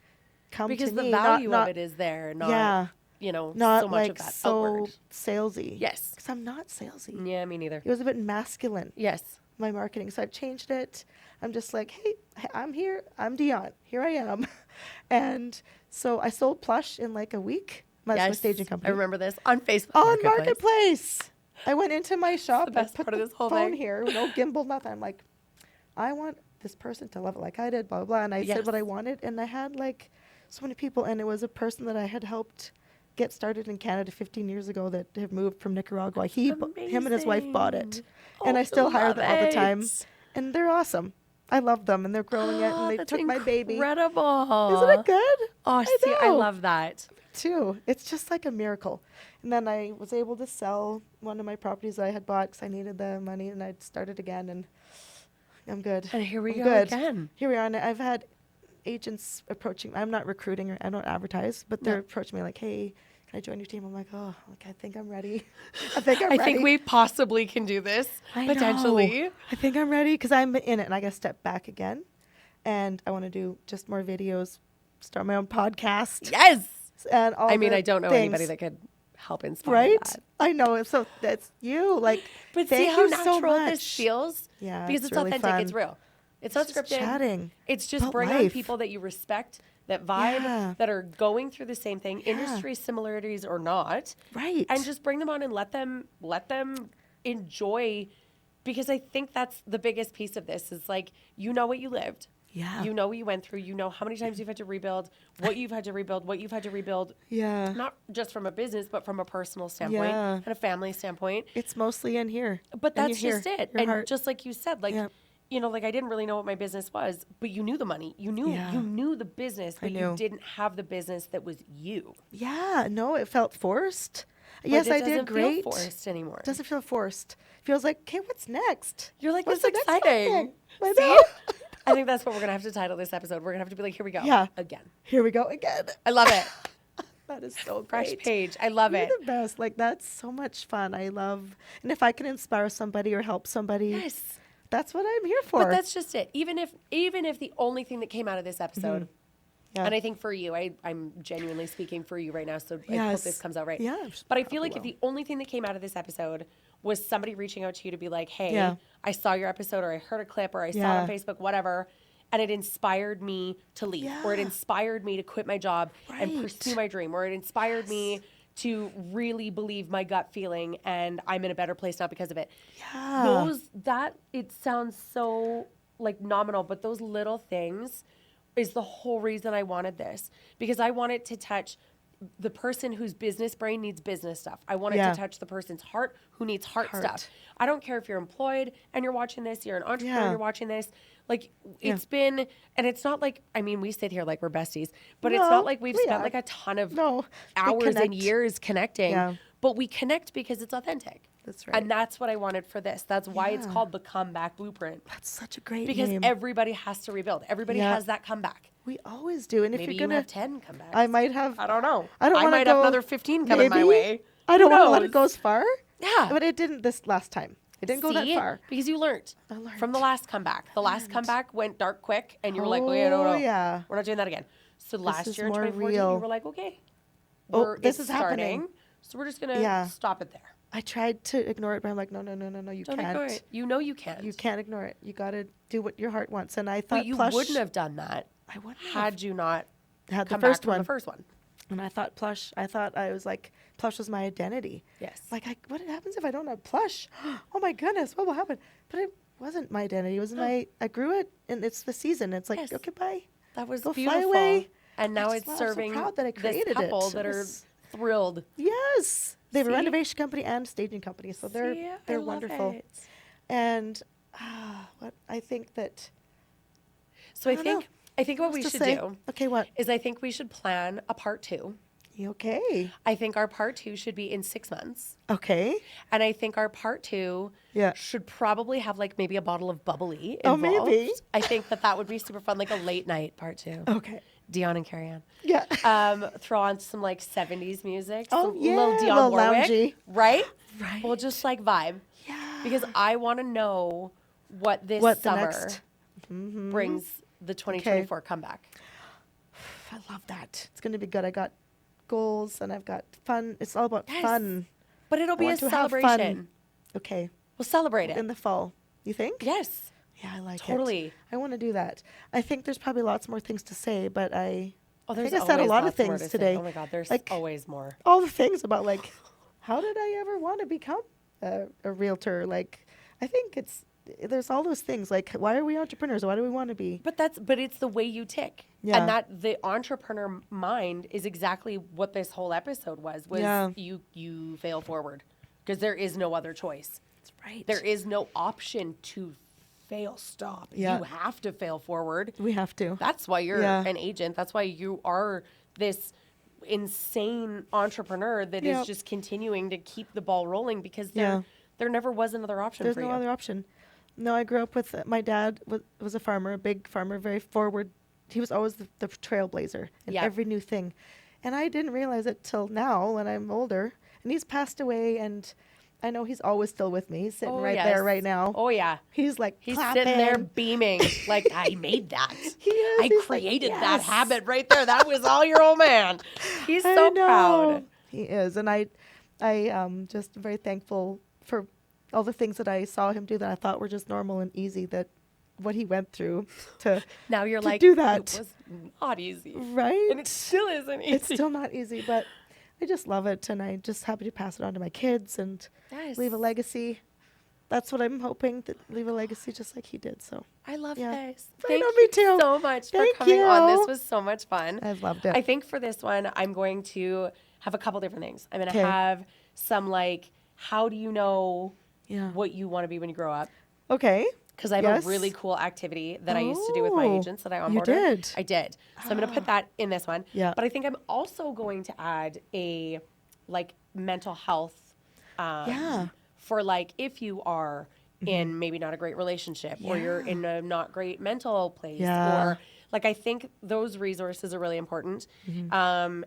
come because to the me. value not, of it is there, not, yeah, not so much like of that so outward. salesy. Yes. Because I'm not salesy. Yeah, me neither. It was a bit masculine, Yes. my marketing. So I've changed it. I'm just like, hey, I'm here. I'm Dione. Here I am. And So I sold Plush in like a week. That's my staging I company. remember this on Facebook On Marketplace. Marketplace. I went into my shop. the best I put part of the this whole phone thing. here, no gimbal, nothing. I'm like, I want this person to love it like I did, blah, blah, blah. And I said what I wanted. And I had like so many people. And it was a person that I had helped get started in Canada 15 years ago that had moved from Nicaragua. Him and his wife bought it. And I still hire them all the time. And they're awesome. I love them. And they're growing it. And they took my baby. Incredible. Isn't it good? Oh, I love that. Too. It's just like a miracle. And then I was able to sell one of my properties that I had bought because I needed the money, and I started again, and I'm good. And here we I'm go good. again. Here we are, and I've had agents approaching. I'm not recruiting or I don't advertise, but they're approaching me like, "Hey, can I join your team?" I'm like, "Oh, I think I'm ready. I think we possibly can do this potentially. Know. I think I'm ready because I'm in it, and I got to step back again, and I want to do just more videos, start my own podcast. Yes. And all I mean, I don't know anybody that could help inspire that. I know. So that's you. Like, but thank see how you natural so much. this feels? Yeah, because it's really authentic. fun. It's real. It's not scripted. Chatting. It's just about bring on life. people that you respect, that vibe, that are going through the same thing, industry similarities or not. Right. And just bring them on and let them enjoy, because I think that's the biggest piece of this is like, you know what you lived. Yeah. You know what you went through. You know how many times you've had to rebuild, what you've had to rebuild, what you've had to rebuild. Yeah. Not just from a business, but from a personal standpoint and a family standpoint. It's mostly in here. But that's just it. Your And heart. just like you said, like, you know, like I didn't really know what my business was, but you knew the money. You knew the business, but you didn't have the business that was you. Yeah. No, it felt forced. But yes, it I doesn't did great. feel forced anymore. It doesn't feel forced. Feels like, okay, what's next? You're like, What's this the is next exciting. thing? I See? know. I think that's what we're going to have to title this episode. We're going to have to be like, here we go. Yeah. Again. Here we go again. I love it. That is so Fresh great. page. I love You're it. the best. Like, that's so much fun. I love, and if I can inspire somebody or help somebody, Yes. that's what I'm here for. But that's just it. Even if the only thing that came out of this episode, and I think for you, I'm genuinely speaking for you right now, so I hope this comes out right. Yeah. But I feel like if the only thing that came out of this episode was somebody reaching out to you to be like, hey, I saw your episode, or I heard a clip, or I saw it on Facebook, whatever, and it inspired me to leave, or it inspired me to quit my job and pursue my dream, or it inspired me to really believe my gut feeling, and I'm in a better place now because of it. Yeah. It sounds so like nominal, but those little things is the whole reason I wanted this, because I wanted to touch the person whose business brain needs business stuff. I wanted to touch the person's heart who needs heart stuff. I don't care if you're employed and you're watching this, you're an entrepreneur, you're watching this. Like, it's been, and it's not like, I mean, we sit here like we're besties, but it's not like we've spent like a ton of hours and years connecting, but we connect because it's authentic. That's right. And that's what I wanted for this. That's why it's called the Comeback Blueprint. That's such a great because name. everybody has to rebuild. Everybody has that comeback. We always do. And if Maybe you're going to have 10 comebacks. I might have. I don't know. I might have another 15 coming my way. I don't want to let it go as far. Yeah. But it didn't this last time. It didn't go that far. Because you learned. I learned. From the last comeback. The last comeback went dark quick, and you were like, wait, no. Yeah. We're not doing that again. So last is year in more 2014, real. you were like, okay. This is starting, happening. So we're just going to stop it there. I tried to ignore it, but I'm like, no, you Don't can't. ignore it. You know you can't. You can't ignore it. You got to do what your heart wants. And I thought But you wouldn't have done that had you not had the come first back from one. the first one. And I thought Plush was my identity. Yes. Like, what happens if I don't have Plush? Oh my goodness, what will happen? But it wasn't my identity. It was I grew it, and it's the season. It's like, okay, bye. That was Go beautiful. fly away. And now I'm it's so serving proud that I this created couple it. that are thrilled. Yes. They have a See? renovation company and staging company, so they're wonderful. It. And what I think that. So I think what we should do. Okay, what? Is I think we should plan a part 2. Okay. I think our part 2 should be in 6 months. Okay. And I think our part 2 should probably have like maybe a bottle of bubbly involved. Oh, maybe. I think that would be super fun, like a late night part 2. Okay. Dione and Carrie Ann. Yeah. Throw on some like 70s music. Oh, some yeah. Little Dionne Little Warwick. loungy. Right? Right. We'll just like vibe. Yeah. Because I want to know what this What the summer next- brings the 2024 comeback. I love that. It's going to be good. I got goals and I've got fun. It's all about fun. But it'll be a want to have celebration. fun. Okay. We'll celebrate it. In the fall. You think? Yes. Yeah, I like it. Totally. I want to do that. I think there's probably lots more things to say, but I Oh, there's I said a always lot of lots more things to say. today. Oh my God, there's Like, always more. all the things about like, how did I ever want to become a realtor? Like, I think there's all those things. Like, why are we entrepreneurs? Why do we want to be? But it's the way you tick. Yeah. And that the entrepreneur mind is exactly what this whole episode was Yeah. you fail forward because there is no other choice. That's right. There is no option to fail stop. Yeah. You have to fail forward. We have to. That's why you're Yeah. an agent. That's why you are this insane entrepreneur that Yep. is just continuing to keep the ball rolling because Yeah. there never was another option There's for no you. other option. No, I grew up with my dad was a farmer, a big farmer, very forward. He was always the trailblazer in Yeah. every new thing. And I didn't realize it till now when I'm older. And he's passed away, and I know he's always still with me. He's sitting Oh, right yes. there right now. Oh yeah. He's like He's clapping. sitting there beaming like I made that. He is. I He's like, created that "Yes." habit right there. That was all your old man. He's I so know. proud. He is, and I just very thankful for all the things that I saw him do that I thought were just normal and easy. That what he went through to Now you're to like, do that. it was not easy. right. And it still isn't easy. It's still not easy, but I just love it, and I'm just happy to pass it on to my kids and Yes. leave a legacy. That's what I'm hoping, to leave a legacy just like he did. So I love Yeah. this. I Thank know, you me too. so much Thank for coming on. This you. was so much fun. I've loved it. I think for this one, I'm going to have a couple different things. I'm going to 'Kay. have some like, how do you know Yeah. what you want to be when you grow up? Okay. Because I have Yes. a really cool activity that I used to do with my Oh, agents that I you onboarded. did? I did. So I'm going to put that in this one. Yeah. But I think I'm also going to add a like mental health. Yeah. For like if you are in maybe not a great relationship or you're in a not great mental place Yeah. or like I think those resources are really important. Mm-hmm.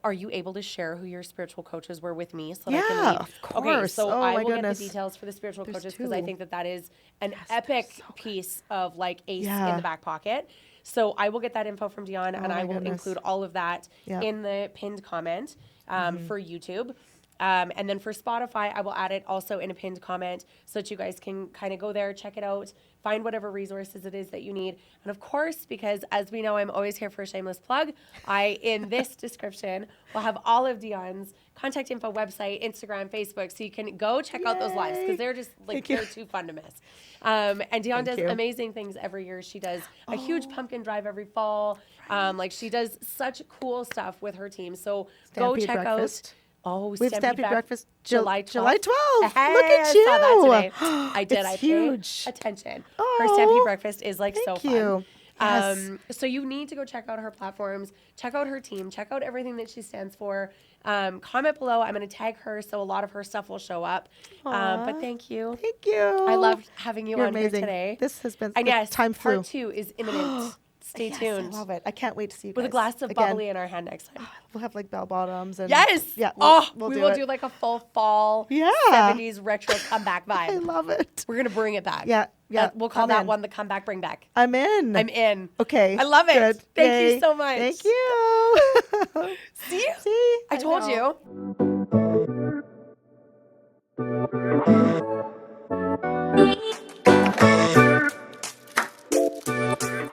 Are you able to share who your spiritual coaches were with me so that I Yeah, can leave? of Okay, course. so Oh, I my will goodness. get the details for the spiritual There's coaches because I 2. think that is an Yes, they're epic so good. piece of like ace Yeah. in the back pocket. So I will get that info from Dione and my I will goodness. include all of that Yeah. in the pinned comment for YouTube. And then for Spotify, I will add it also in a pinned comment so that you guys can kind of go there, check it out, find whatever resources it is that you need. And of course, because as we know, I'm always here for a shameless plug, in this description, will have all of Dion's contact info, website, Instagram, Facebook, so you can go check out those lives because Yay. they're just like, Thank you. they're too fun to miss. And Dione Thank does you. amazing things every year. She does a huge pumpkin drive every fall. Like she does such cool stuff with her team. So go Stampede check breakfast. out. Oh, We have Stampede breakfast July 12th. July 12th. Hey, Look at you. I saw that today. I did. It's I huge. paid attention. Her Oh, Stampede breakfast is like so thank fun. you. Yes. So you need to go check out her platforms, check out her team, check out everything that she stands for. Comment below. I'm going to tag her so a lot of her stuff will show up. But thank you. Thank you. I loved having you You're on amazing. here today. This has been And yes, time flew. part 2 is imminent. Stay Yes, tuned. I love it. I can't wait to see you With a guys glass of again. bubbly in our hand next time. We'll have like bell bottoms and Yes. Yeah. We do will it. do like a full fall Yeah. 70s retro comeback vibe. I love it. We're going to bring it back. Yeah. Yeah. We'll call I'm that in. one the comeback bring back. I'm in. I'm in. Okay. I love it. Good. Thank Yay. you so much. Thank you. See? See? I told know. you.